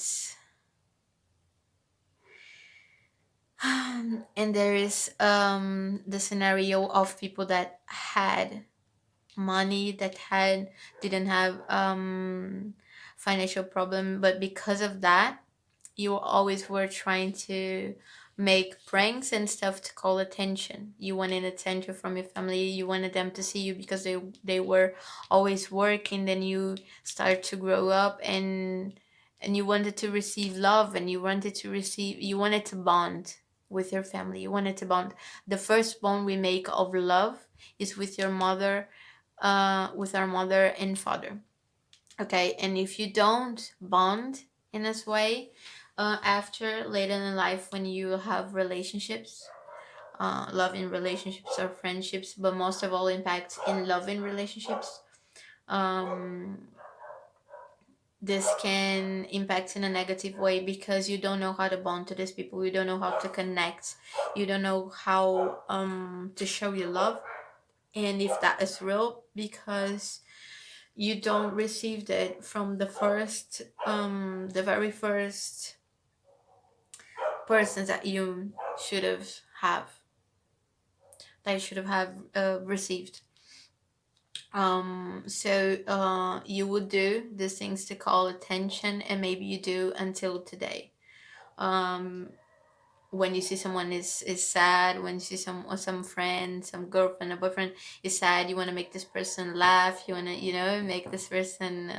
and there is the scenario of people that had money, that had didn't have financial problem, but because of that, you always were trying to make pranks and stuff to call attention. You wanted attention from your family. You wanted them to see you because they were always working. Then you start to grow up, and you wanted to receive love, and you wanted to bond with your family. You wanted to bond. The first bond we make of love is with your mother, with our mother and father. Okay, and if you don't bond in this way, after later in life when you have relationships, loving relationships or friendships, but most of all impact in loving relationships, um, this can impact in a negative way because you don't know how to bond to these people, you don't know how to connect, you don't know how to show your love, and if that is real, because you don't receive it from the very first persons that you should have that you should have received. So you would do these things to call attention, and maybe you do until today. um when you see someone is sad, when you see some friend, some girlfriend or boyfriend is sad, you want to make this person laugh, you want to, you know, make this person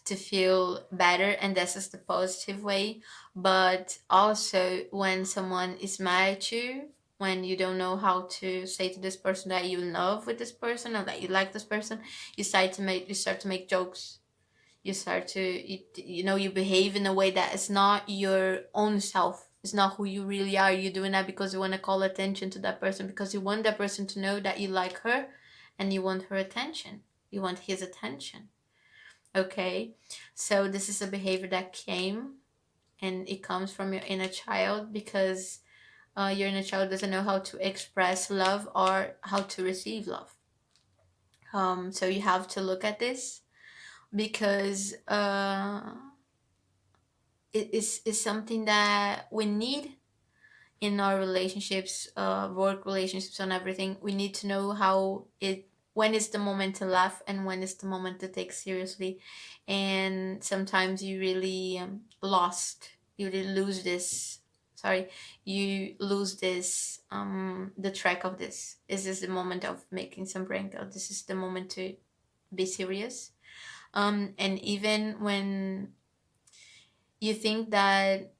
to feel better, and this is the positive way. But also when someone is mad at you, when you don't know how to say to this person that you love with this person or that you like this person, you start to make jokes. You start to you know, you behave in a way that is not your own self. It's not who you really are. You're doing that because you want to call attention to that person, because you want that person to know that you like her and you want her attention. You want his attention. Okay? So this is a behavior that came, and it comes from your inner child, because your inner child doesn't know how to express love or how to receive love. So you have to look at this, because it's something that we need in our relationships, work relationships, and everything. We need to know how it, when is the moment to laugh and when is the moment to take seriously. And sometimes you really lost, you really lose this. Sorry, you lose this, the track of this. Is this the moment of making some prank, or this is the moment to be serious? And even when you think that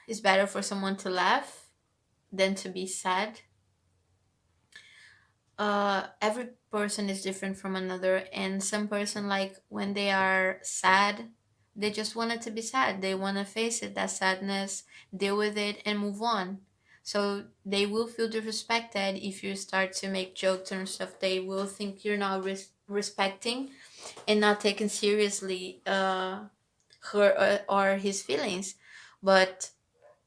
it's better for someone to laugh than to be sad, every person is different from another, and some person, like when they are sad, they just want it to be sad. They want to face it, that sadness, deal with it, and move on. So they will feel disrespected if you start to make jokes and stuff. They will think you're not respecting and not taking seriously her or his feelings. But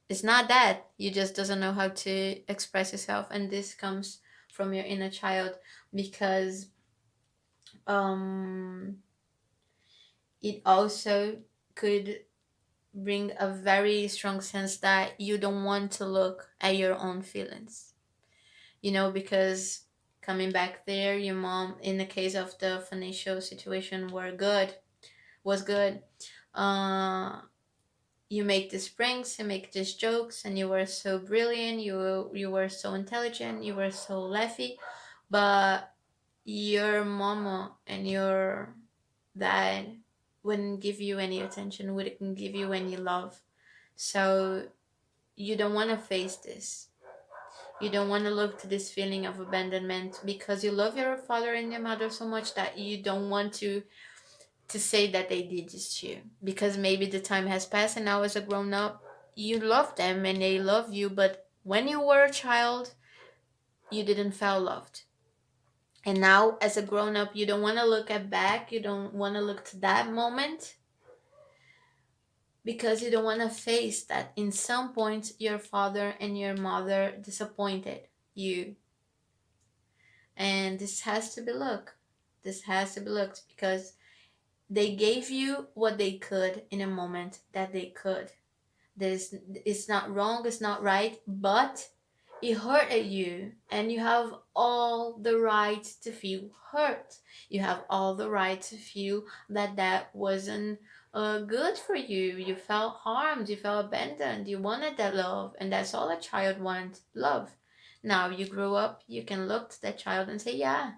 it's not that, you just doesn't know how to express yourself, and this comes from your inner child, because um it also could bring a very strong sense that you don't want to look at your own feelings, because coming back there, your mom, in the case of the financial situation, was good. uh you make these pranks, you make these jokes, and you were so brilliant, you were so intelligent, you were so laughy, but your mama and your dad wouldn't give you any attention, wouldn't give you any love. So you don't want to face this. You don't want to look to this feeling of abandonment, because you love your father and your mother so much that you don't want to say that they did this to you, because maybe the time has passed and now as a grown up you love them and they love you, but when you were a child you didn't feel loved. And now as a grown up you don't want to look at back, you don't want to look to that moment, because you don't want to face that in some point your father and your mother disappointed you. And this has to be looked. This has to be looked, because they gave you what they could in a moment that they could. There's, it's not wrong, it's not right, but it hurted you, and you have all the right to feel hurt. You have all the right to feel that that wasn't good for you. You felt harmed, you felt abandoned, you wanted that love, and that's all a child wants, love. Now you grow up, you can look to that child and say, yeah,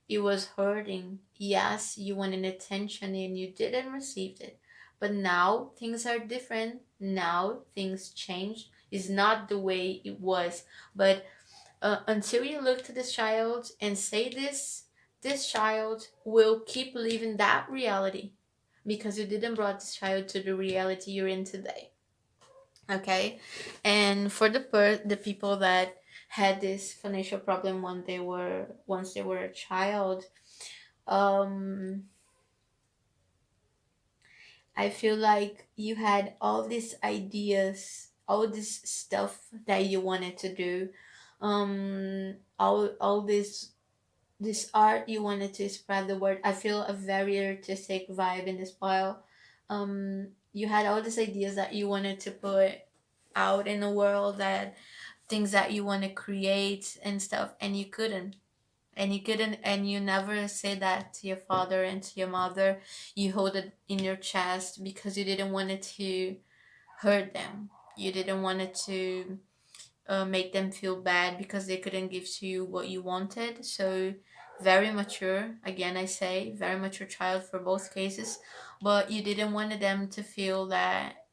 it was hurting. Yes, you wanted attention and you didn't receive it. But now things are different. Now things changed. It's not the way it was. But until you look to this child and say this child will keep living that reality, because you didn't brought this child to the reality you're in today. Okay? And for the people that had this financial problem when they were once they were a child, um I feel like you had all these ideas, all this stuff that you wanted to do, all this art you wanted to spread the word. I feel a very artistic vibe in this pile. You had all these ideas that you wanted to put out in the world, that things that you want to create and stuff, and you couldn't. And you never say that to your father and to your mother. You hold it in your chest because you didn't want it to hurt them. You didn't want it to make them feel bad because they couldn't give to you what you wanted. So very mature, again I say, very mature child for both cases. But you didn't want them to feel that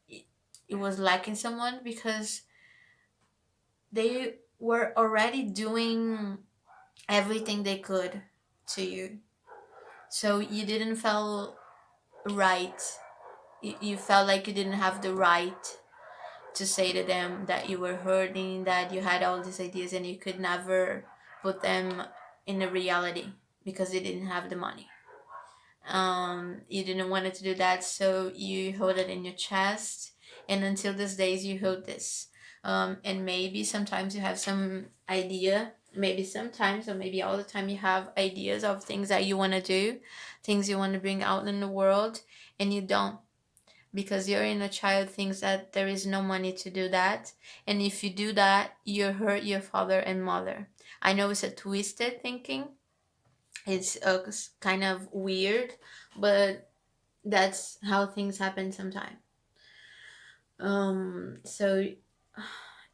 it was lacking someone, because they were already doing everything they could to you. So you didn't feel right. You felt like you didn't have the right to say to them that you were hurting, that you had all these ideas and you could never put them in a reality because you didn't have the money. You didn't want to do that, so you hold it in your chest, and until these days you hold this. And maybe sometimes you have some idea, maybe sometimes or maybe all the time you have ideas of things that you want to do, things you want to bring out in the world, and you don't, because your inner child thinks that there is no money to do that, and if you do that you hurt your father and mother. I know it's a twisted thinking, it's kind of weird, but that's how things happen sometimes. So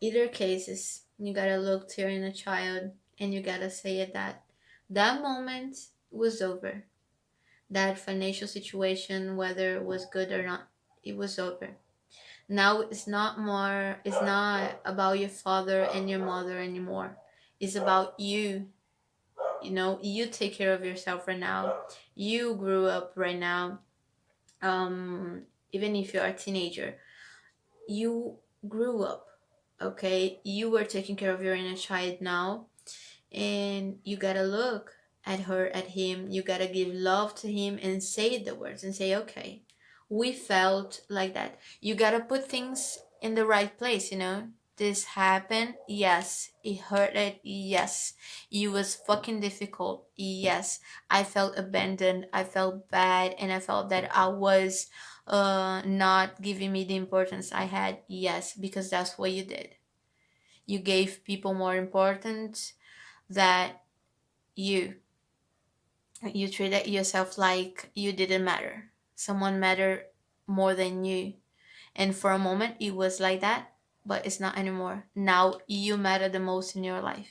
either cases, you gotta look to your inner child and you gotta say it that that moment was over. That financial situation, whether it was good or not, it was over. Now it's not about your father and your mother anymore. It's about you. You take care of yourself right now. You grew up right now. Even if you're a teenager, you grew up. Okay, you were taking care of your inner child now, and you gotta look at her, at him, you gotta give love to him and say the words and say, okay, we felt like that. You gotta put things in the right place. This happened, yes. It hurted, yes. It was fucking difficult, yes. I felt abandoned, I felt bad, and I felt that I was not giving me the importance I had, yes, because that's what you did. You gave people more importance that you you treated yourself like you didn't matter. Someone mattered more than you. And for a moment it was like that, but it's not anymore. Now you matter the most in your life.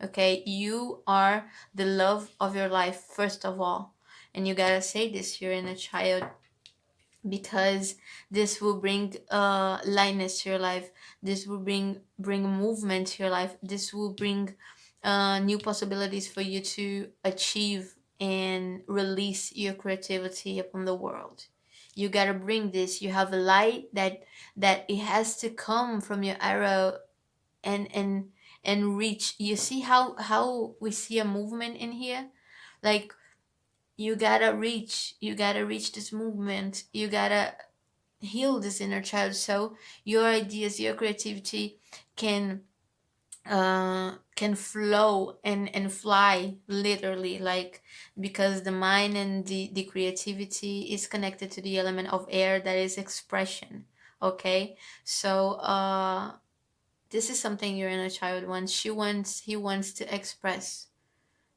Okay? You are the love of your life first of all. And you gotta say this, you're in a child, because this will bring lightness to your life. This will bring movement to your life. This will bring new possibilities for you to achieve and release your creativity upon the world. You gotta bring this. You have a light that it has to come from your arrow and reach. You see how we see a movement in here, like you gotta reach this movement. You gotta heal this inner child so your ideas, your creativity can flow and fly literally, like, because the mind and the creativity is connected to the element of air, that is expression. Okay, so this is something your inner child wants. He wants to express.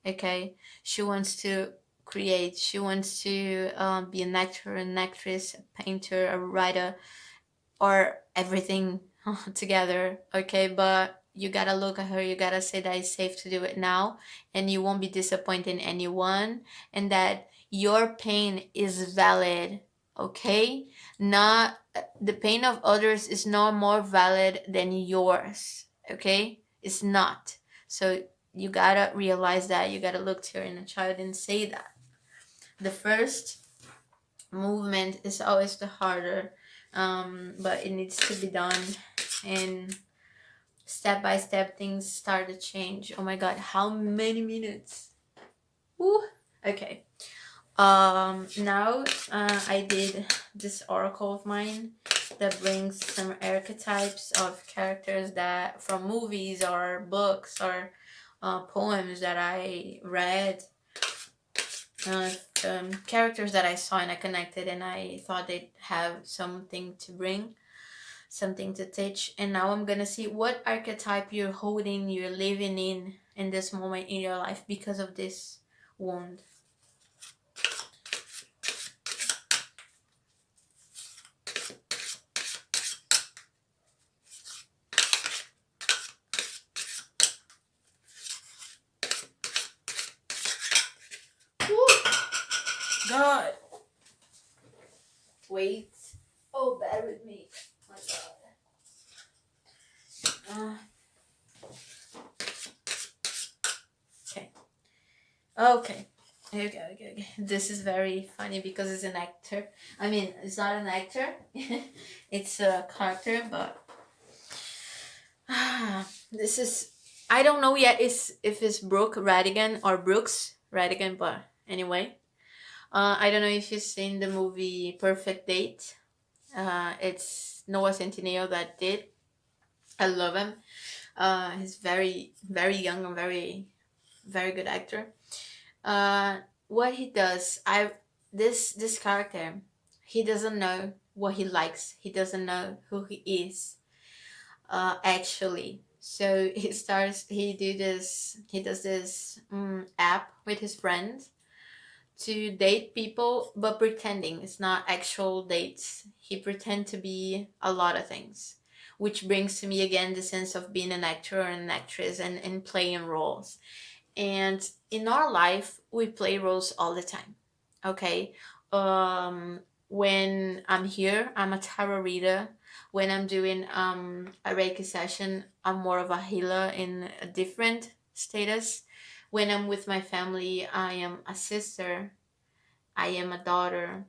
Okay, she wants to create, she wants to be an actor, an actress, a painter, a writer, or everything together. Okay, but you gotta look at her, you gotta say that it's safe to do it now, and you won't be disappointing anyone, and that your pain is valid. Okay, not the pain of others is not more valid than yours. Okay, it's not. So you gotta realize that. You gotta look to your inner child and say that. The first movement is always the harder, but it needs to be done, and step by step things start to change. Oh my god, how many minutes? Woo. Okay. Now I did this oracle of mine that brings some archetypes of characters that from movies or books or poems that I read, uh, characters that I saw and I connected, and I thought they'd have something to bring, something to teach. And now I'm gonna see what archetype you're holding, you're living in this moment in your life because of this wound. Woo! God. Wait. Oh, bear with me. Oh my god. Okay. Okay. Okay. This is very funny because it's an actor. I mean, it's not an actor. It's a character, but This is, I don't know yet is if it's Brooke Radigan or Brooks Radigan, but anyway. I don't know if you've seen the movie Perfect Date. It's Noah Centineo that did. I love him. He's very, very young and very, very good actor. What he does, I this character, he doesn't know what he likes. He doesn't know who he is. Actually, so he does this app with his friends to date people, but pretending it's not actual dates. He pretend to be a lot of things, which brings to me again the sense of being an actor or an actress and playing roles. And in our life, we play roles all the time. Okay. When I'm here, I'm a tarot reader. When I'm doing a Reiki session, I'm more of a healer in a different status. When I'm with my family, I am a sister, I am a daughter.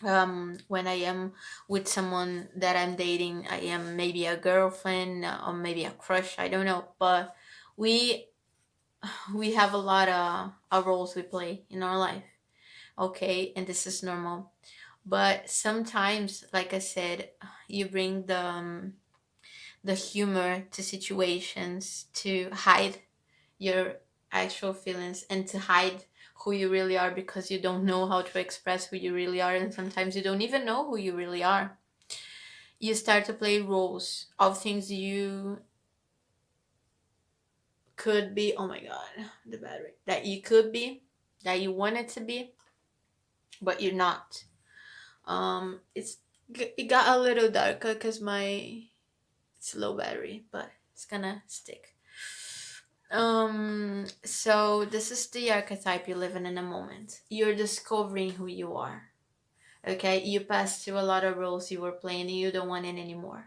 When I am with someone that I'm dating, I am maybe a girlfriend or maybe a crush. I don't know, but we we have a lot of roles we play in our life. Okay, and this is normal. But sometimes, like I said, you bring the humor to situations to hide your actual feelings and to hide who you really are because you don't know how to express who you really are, and sometimes you don't even know who you really are. You start to play roles of things you could be. Oh my god, the battery. That you could be, that you wanted to be, but you're not. It got a little darker because my it's low battery, but it's gonna stick. So this is the archetype you live in a moment. You're discovering who you are. Okay, you passed through a lot of roles you were playing and you don't want it anymore.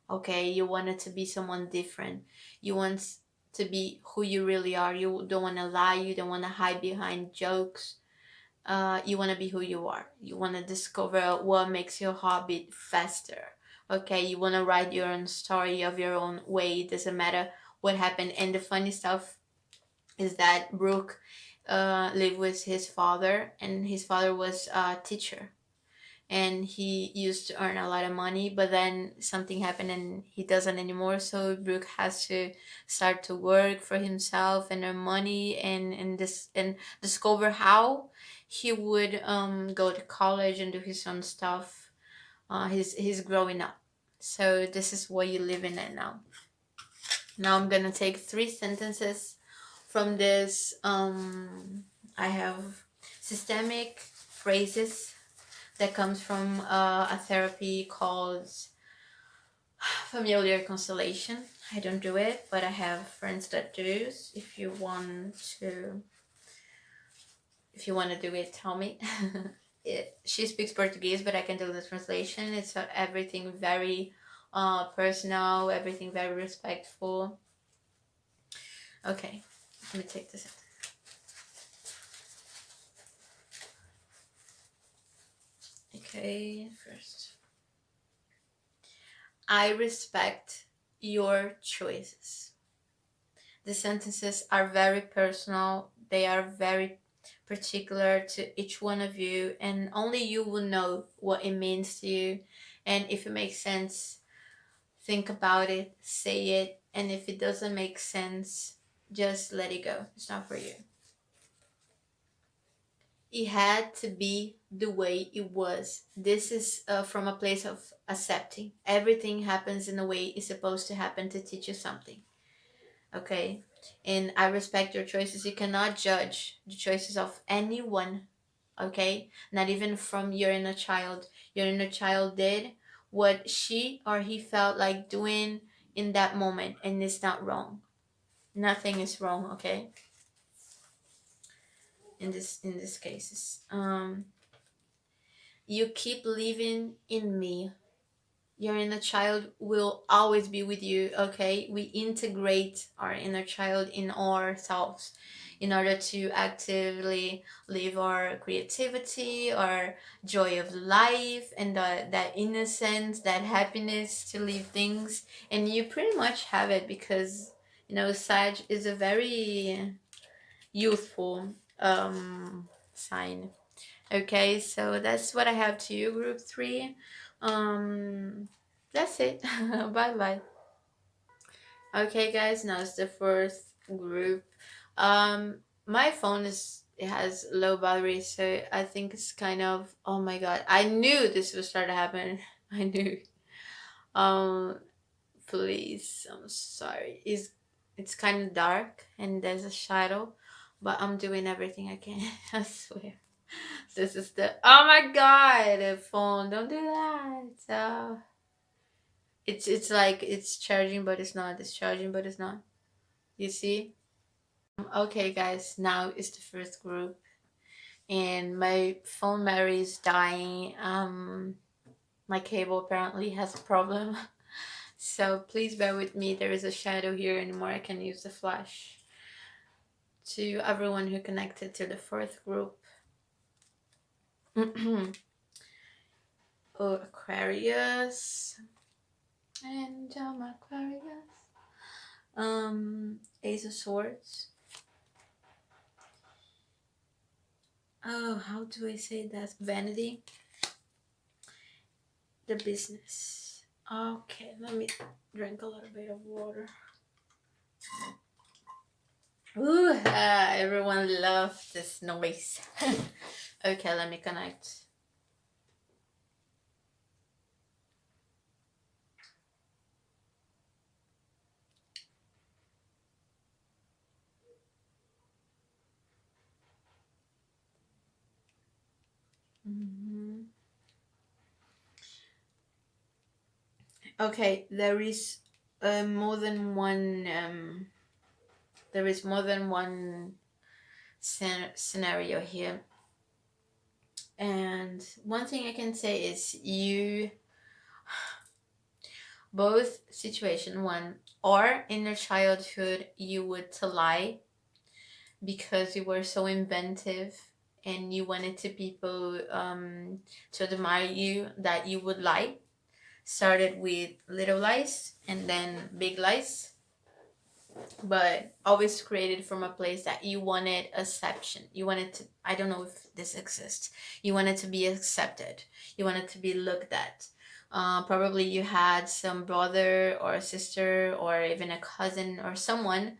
Okay, you wanted to be someone different. You want to be who you really are. You don't want to lie. You don't want to hide behind jokes. You want to be who you are. You want to discover what makes your heart beat faster. Okay, you want to write your own story of your own way. It doesn't matter what happened. And the funny stuff is that Brooke lived with his father, and his father was a teacher. And he used to earn a lot of money, but then something happened and he doesn't anymore. So Brooke has to start to work for himself and earn money and discover how he would go to college and do his own stuff. He's growing up. So this is what you live in it now. Now I'm gonna take three sentences from this. I have systemic phrases that comes from a therapy called familiar constellation. I don't do it, but I have friends that do. To, if you want to do it, tell me. She speaks Portuguese, but I can do the translation. It's everything very personal, everything very respectful. Okay, let me take this out. Okay, first. I respect your choices. The sentences are very personal, they are very particular to each one of you, and only you will know what it means to you. And if it makes sense, think about it, say it, and if it doesn't make sense, just let it go. It's not for you. It had to be the way it was. This is from a place of accepting. Everything happens in the way it's supposed to happen to teach you something. Okay, and I respect your choices. You cannot judge the choices of anyone. Okay, not even from your inner child. Your inner child did what she or he felt like doing in that moment, and it's not wrong. Nothing is wrong. Okay, in this cases, you keep living in me. Your inner child will always be with you. Okay, we integrate our inner child in ourselves. in order to actively live our creativity, our joy of life, and that innocence, that happiness to live things. And you pretty much have it because, Sag is a very youthful sign. Okay, so that's what I have to you, group three. Um, that's it. Bye bye. Okay, guys, now it's the first group. My phone it has low battery, so I think it's kind of, oh my god, I knew this would start to happen. I knew. Um, please, I'm sorry. It's kind of dark and there's a shadow, but I'm doing everything I can. I swear. This is the, oh my god, the phone, don't do that. It's like it's charging but it's not. It's charging but it's not. You see? Okay, guys, now is the first group, and my phone battery is dying. My cable apparently has a problem, so please bear with me. There is a shadow here anymore. I can use the flash. To everyone who connected to the fourth group, oh, Aquarius and Aquarius, Ace of Swords. Oh, how do I say that? Vanity. The business. Okay, let me drink a little bit of water. Ooh, everyone loves this noise. Okay, let me connect. Mm-hmm. Okay, there is more than one. There is more than one scenario here, and one thing I can say is you both situation one or in your childhood you would to lie because you were so inventive and you wanted to people to admire you that you would lie. Started with little lies and then big lies, but always created from a place that you wanted acceptance. You wanted to, I don't know if this exists. You wanted to be accepted. You wanted to be looked at. Probably you had some brother or sister or even a cousin or someone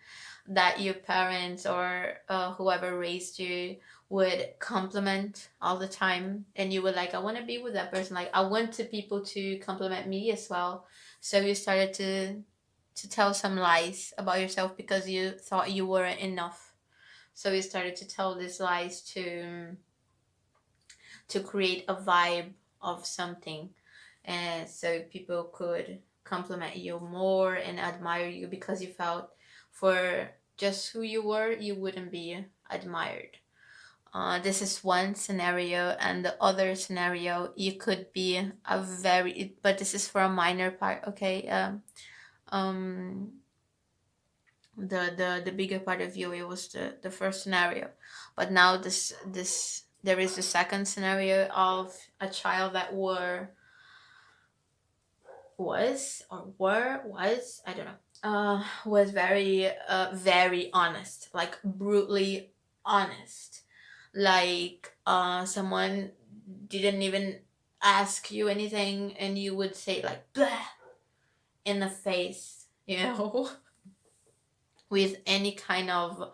that your parents or whoever raised you would compliment all the time, and you were like, I want to be with that person, like I want to people to compliment me as well. So you started to tell some lies about yourself because you thought you weren't enough. So you started to tell these lies to create a vibe of something, and so people could compliment you more and admire you because you felt for just who you were, you wouldn't be admired. This is one scenario, and the other scenario, you could be a very, but this is for a minor part, okay? Um, the bigger part of you, it was the first scenario, but now this there is the second scenario of a child that was I don't know, was very very honest, like brutally honest, like someone didn't even ask you anything and you would say like blah in the face, with any kind of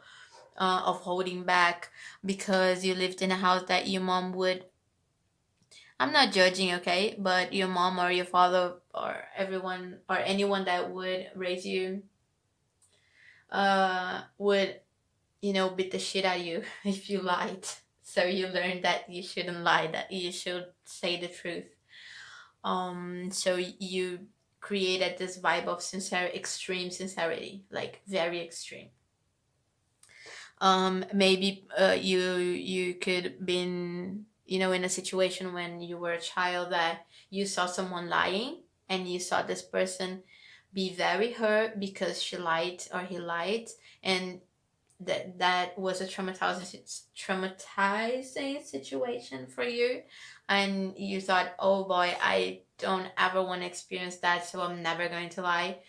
holding back, because you lived in a house that your mom would, I'm not judging, okay, but your mom or your father or everyone or anyone that would raise you would, beat the shit out of you if you lied. So you learned that you shouldn't lie, that you should say the truth. So you created this vibe of extreme sincerity, like very extreme. Maybe you could been, in a situation when you were a child that you saw someone lying and you saw this person be very hurt because she lied or he lied, and that was a traumatizing situation for you, and you thought, oh boy, I don't ever want to experience that, so I'm never going to lie.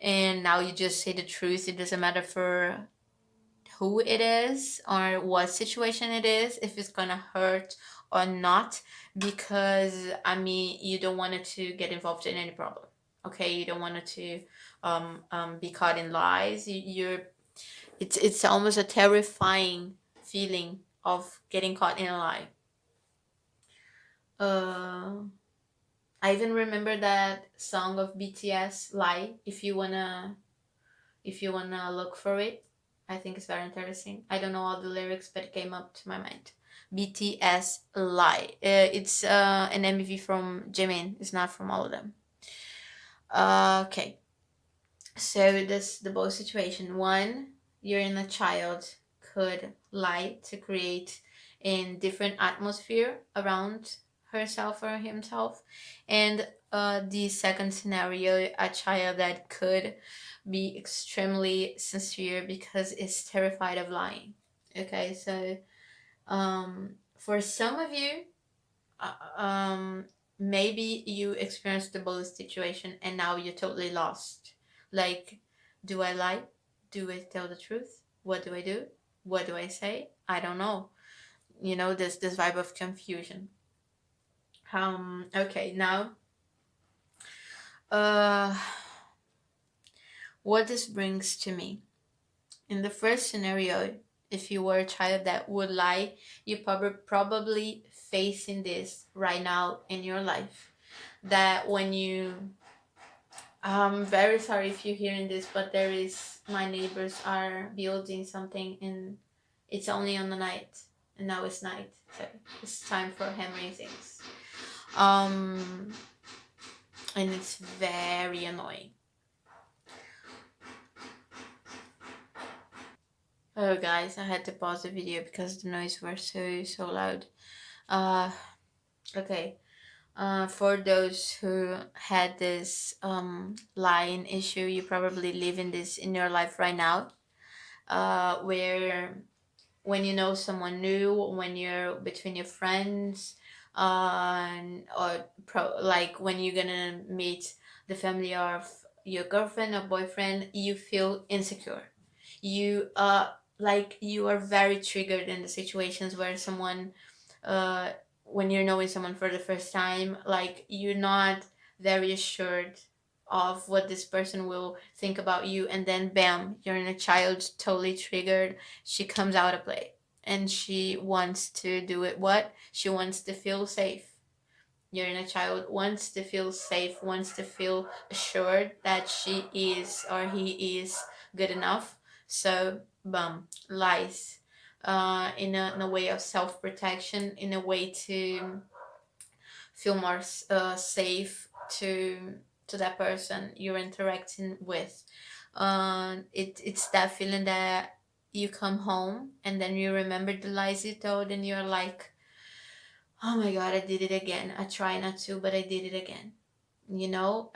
And now you just say the truth. It doesn't matter for who it is or what situation it is, if it's gonna hurt or not, because I mean, you don't want it to get involved in any problem. Okay, you don't want it to be caught in lies. You're it's almost a terrifying feeling of getting caught in a lie. Uh, I even remember that song of BTS, "Lie." If you wanna look for it, I think it's very interesting. I don't know all the lyrics, but it came up to my mind. BTS "Lie." It's an MV from Jimin. It's not from all of them. Okay, so this the both situation. One, you're in a child could lie to create a different atmosphere around herself or himself, and the second scenario, a child that could be extremely sincere because it's terrified of lying. Okay, so for some of you, maybe you experienced the both situation and now you're totally lost. Like, do I lie? Do I tell the truth? What do I do? What do I say? I don't know. This vibe of confusion. Okay, now, uh what this brings to me. In the first scenario, if you were a child that would lie, you probably facing this right now in your life. That when you I'm very sorry if you're hearing this, but there is my neighbors are building something and it's only on the night, and now it's night, so it's time for hammering things. Um, and it's very annoying. Oh, guys, I had to pause the video because the noise were so loud. Uh, okay. For those who had this lying issue, you probably live in this in your life right now, where when you know someone new, when you're between your friends, like when you're gonna meet the family of your girlfriend or boyfriend, you feel insecure. You like you are very triggered in the situations where someone, uh, when you're knowing someone for the first time, like you're not very assured of what this person will think about you, and then bam, you're in a child totally triggered. She comes out of play and she wants to do it. What she wants to feel safe. Your inner child wants to feel safe, wants to feel assured that she is or he is good enough. So bum lies, in a way of self-protection, in a way to feel more safe to that person you're interacting with. It's that feeling that you come home and then you remember the lies you told and you're like, oh my god, I did it again. I try not to, but I did it again. You know,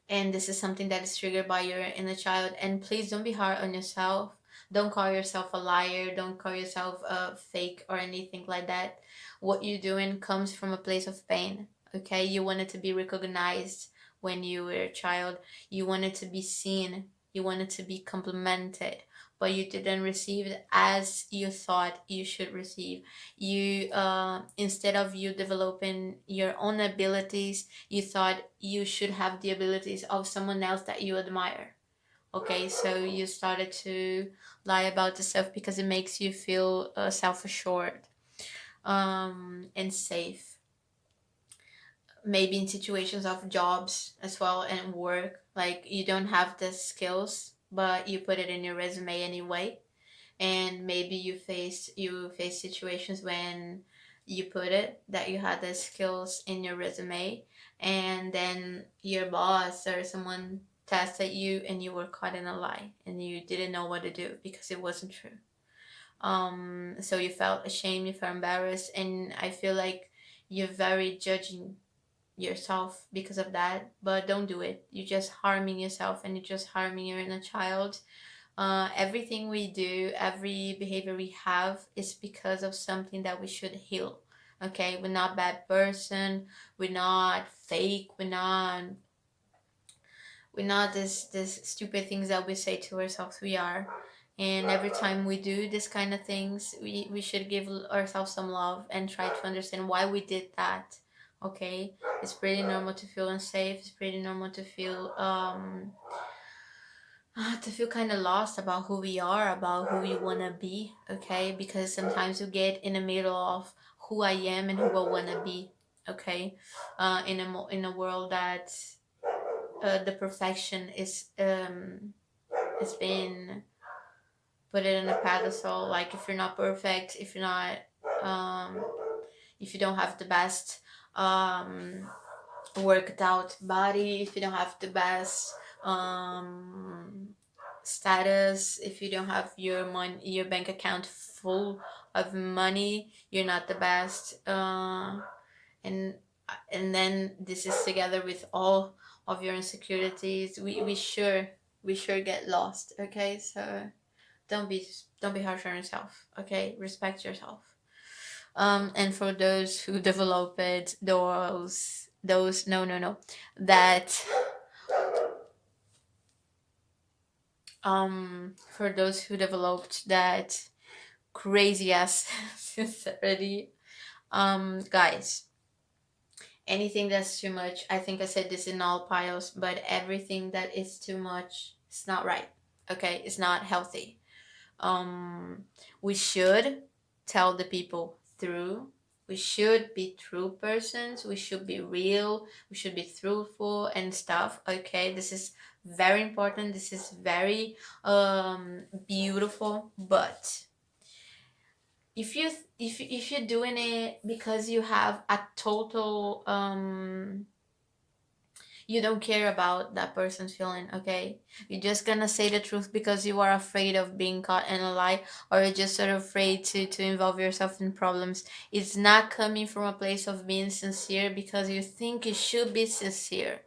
and this is something that is triggered by your inner child. And please don't be hard on yourself. Don't call yourself a liar. Don't call yourself a fake or anything like that. What you're doing comes from a place of pain. Okay, you wanted to be recognized when you were a child. You wanted to be seen. You wanted to be complimented, but you didn't receive it as you thought you should receive. You instead of you developing your own abilities, you thought you should have the abilities of someone else that you admire. Okay, so you started to lie about yourself because it makes you feel self-assured, and safe. Maybe in situations of jobs as well and work, like you don't have the skills, but you put it in your resume anyway. And maybe you face situations when you put it that you had the skills in your resume, and then your boss or someone tested you and you were caught in a lie and you didn't know what to do because it wasn't true. So you felt ashamed, you felt embarrassed, and I feel like you're very judging yourself because of that. But don't do it. You're just harming yourself and you're just harming your inner child. Everything we do, every behavior we have is because of something that we should heal. Okay, we're not bad person, we're not fake, we're not this stupid things that we say to ourselves we are. And every time we do this kind of things, we should give ourselves some love and try to understand why we did that. Okay, it's pretty normal to feel unsafe, it's pretty normal to feel kind of lost about who we are, about who we want to be. Okay, because sometimes you get in the middle of who I am and who I want to be. Okay, in a world that the perfection is has been put it in a pedestal. Like if you're not perfect, if you're not um if you don't have the best um worked out body, if you don't have the best um status, if you don't have your money, your bank account full of money, you're not the best. And then this is together with all of your insecurities. We sure get lost. Okay, so don't be harsh on yourself. Okay, respect yourself. And for those who developed those no, that for those who developed that crazy ass sincerity, guys, anything that's too much, I think I said this in all piles, but everything that is too much, it's not right. Okay, it's not healthy. um we should tell the people through, we should be true persons, we should be real, we should be truthful and stuff. Okay, this is very important, this is very beautiful. But if you're doing it because you have a total you don't care about that person's feeling. Okay, you're just gonna say the truth because you are afraid of being caught in a lie, or you're just sort of afraid to involve yourself in problems. It's not coming from a place of being sincere because you think you should be sincere.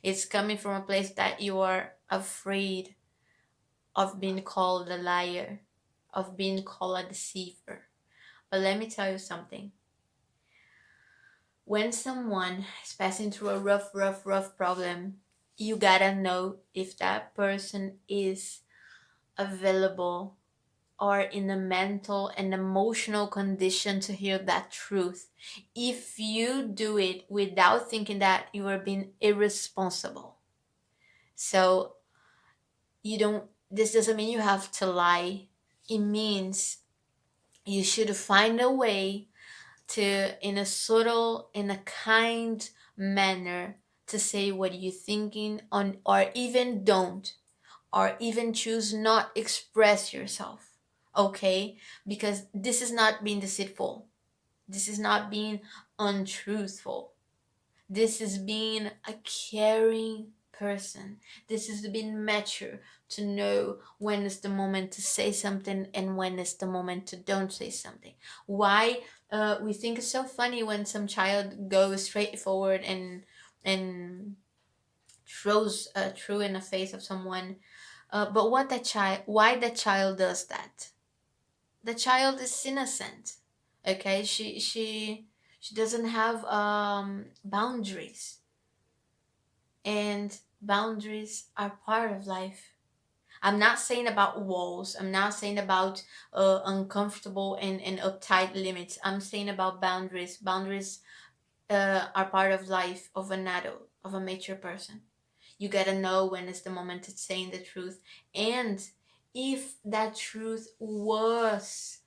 It's coming from a place that you are afraid of being called a liar, of being called a deceiver. But let me tell you something. When someone is passing through a rough problem, you gotta know if that person is available or in a mental and emotional condition to hear that truth. If you do it without thinking that, you are being irresponsible. So you don't, this doesn't mean you have to lie. It means you should find a way to, in a subtle, in a kind manner, to say what you're thinking on, or even don't, or even choose not express yourself. Okay, because this is not being deceitful, this is not being untruthful, this is being a caring person. This is being mature to know when is the moment to say something and when is the moment to don't say something. Why we think it's so funny when some child goes straight forward and throws true in the face of someone. But why the child does that? The child is innocent. Okay, she doesn't have boundaries, and boundaries are part of life. I'm not saying about walls, I'm not saying about uncomfortable and uptight limits. I'm saying about boundaries. Boundaries are part of life of an adult, of a mature person. You gotta know when is the moment to saying the truth. And if that truth was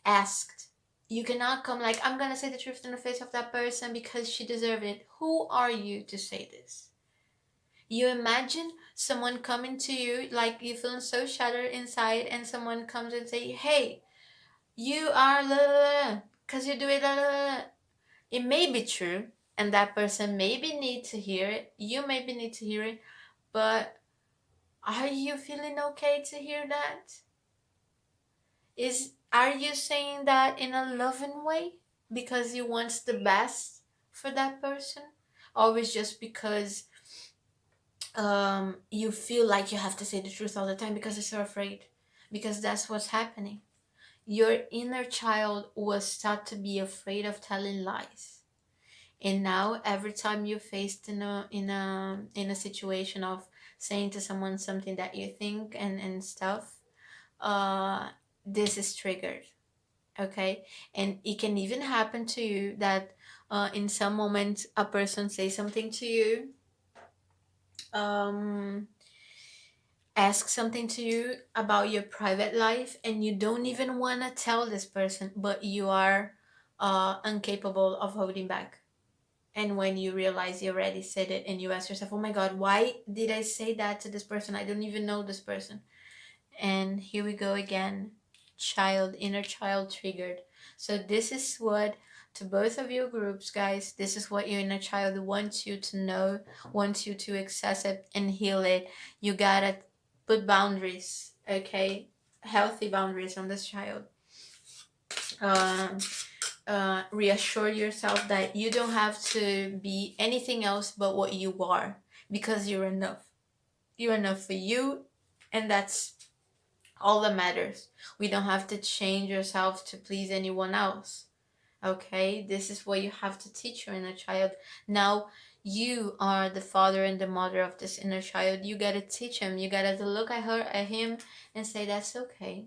asked, you cannot come like, I'm gonna say the truth in the face of that person because she deserved it. Who are you to say this? You imagine someone coming to you, like you feeling so shattered inside, and someone comes and say, hey, you are because you do it It may be true, and that person maybe need to hear it, you maybe need to hear it, but are you feeling okay to hear that? Are you saying that in a loving way because you want the best for that person? Always just because you feel like you have to say the truth all the time because you're so afraid, because that's what's happening. Your inner child was taught to be afraid of telling lies, and now every time you're faced in a situation of saying to someone something that you think and stuff, uh this is triggered. Okay, and it can even happen to you that in some moments a person says something to you, um ask something to you about your private life, and you don't even want to tell this person, but you are incapable of holding back. And when you realize you already said it, and you ask yourself, oh my god, why did I say that to this person? I don't even know this person. And here we go again. Child, inner child triggered. So this is what, to both of your groups, guys, this is what your inner child wants you to know, wants you to access it and heal it. You gotta put boundaries, okay? Healthy boundaries on this child. Um, Reassure yourself that you don't have to be anything else but what you are, because you're enough. You're enough for you, and that's all that matters. We don't have to change yourself to please anyone else. Okay, this is what you have to teach your inner child. Now you are the father and the mother of this inner child. You gotta teach him. You gotta look at her, at him, and say, that's okay.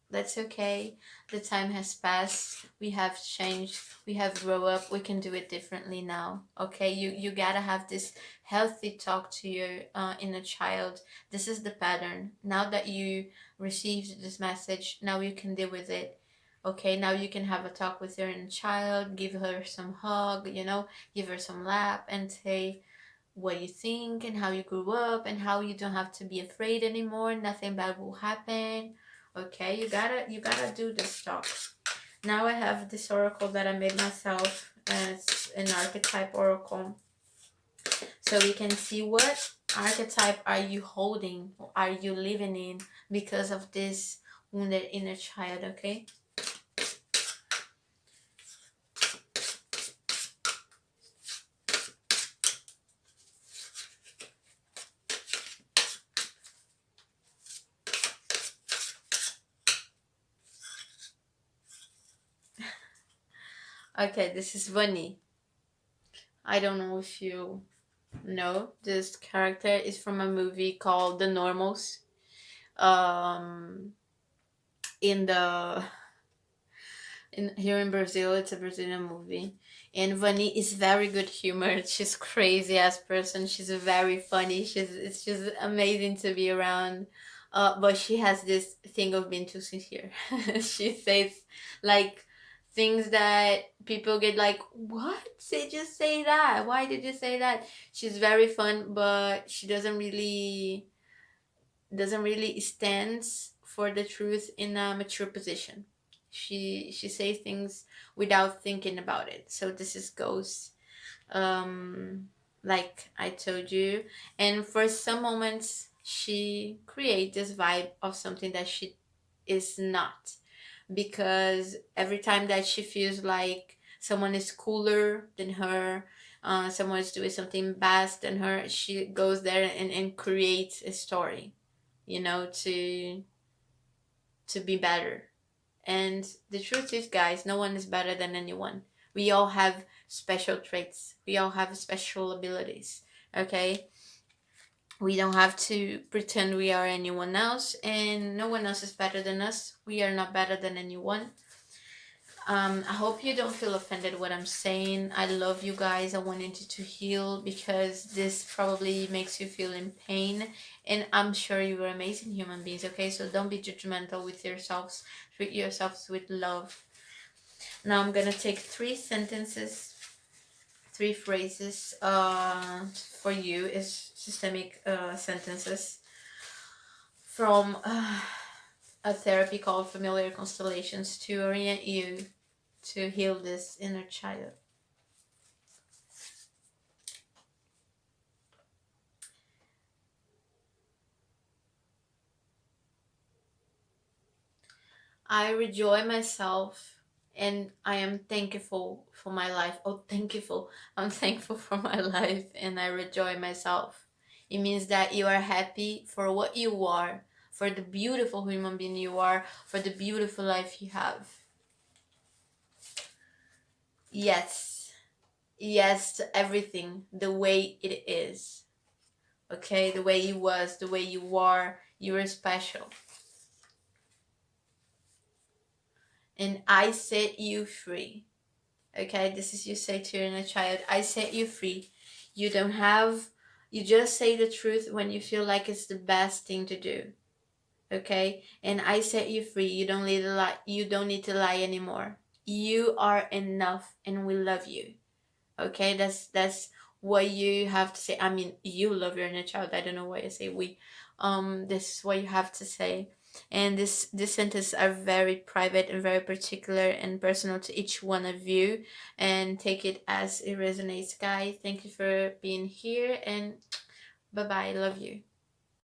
That's okay. The time has passed. We have changed. We have grown up. We can do it differently now. Okay, you gotta have this healthy talk to your inner child. This is the pattern. Now that you received this message, now you can deal with it. Okay, now you can have a talk with your inner child. Give her some hug. Give her some lap and say what you think and how you grew up and how you don't have to be afraid anymore. Nothing bad will happen. Okay, you gotta do this talk. Now I have this oracle that I made myself, and it's an archetype oracle, so we can see what archetype are you holding, are you living in, because of this wounded inner child. Okay. Okay, this is Bunny. I don't know if you know this character. Is from a movie called The Normals. um in the in here in Brazil. It's a Brazilian movie, and Vani is very good humored. She's crazy ass person. She's very funny. It's just amazing to be around. But she has this thing of being too sincere. She says like things that people get like, what? Did you say that? Why did you say that? She's very fun, but she doesn't really stands for the truth in a mature position. She says things without thinking about it. So this is ghost, like I told you. And for some moments she creates this vibe of something that she is not, because every time that she feels like someone is cooler than her, someone is doing something best than her, she goes there and creates a story, to be better. And the truth is, guys, no one is better than anyone. We all have special traits. We all have special abilities. Okay? We don't have to pretend we are anyone else, and no one else is better than us. We are not better than anyone. I hope you don't feel offended what I'm saying. I love you guys. I wanted you to heal because this probably makes you feel in pain. And I'm sure you are amazing human beings, okay? So don't be judgmental with yourselves. Treat yourselves with love. Now I'm gonna take 3 sentences, 3 phrases for you is systemic sentences from a therapy called Familiar Constellations to orient you to heal this inner child. I rejoy myself and I am thankful for my life. Oh, thankful. I'm thankful for my life and I rejoy myself. It means that you are happy for what you are, for the beautiful human being you are, for the beautiful life you have. Yes. Yes to everything the way it is. Okay? The way you was, the way you are. You are special. And I set you free. Okay? This is you say to your inner child, I set you free. You don't have, you just say the truth when you feel like it's the best thing to do. Okay? And I set you free. You don't need to lie anymore. You are enough and we love you. Okay, that's what you have to say. I mean, you love your inner child. I don't know why I say we. This is what you have to say. And this sentences are very private and very particular and personal to each one of you. And take it as it resonates, guys. Thank you for being here, and bye bye. Love you.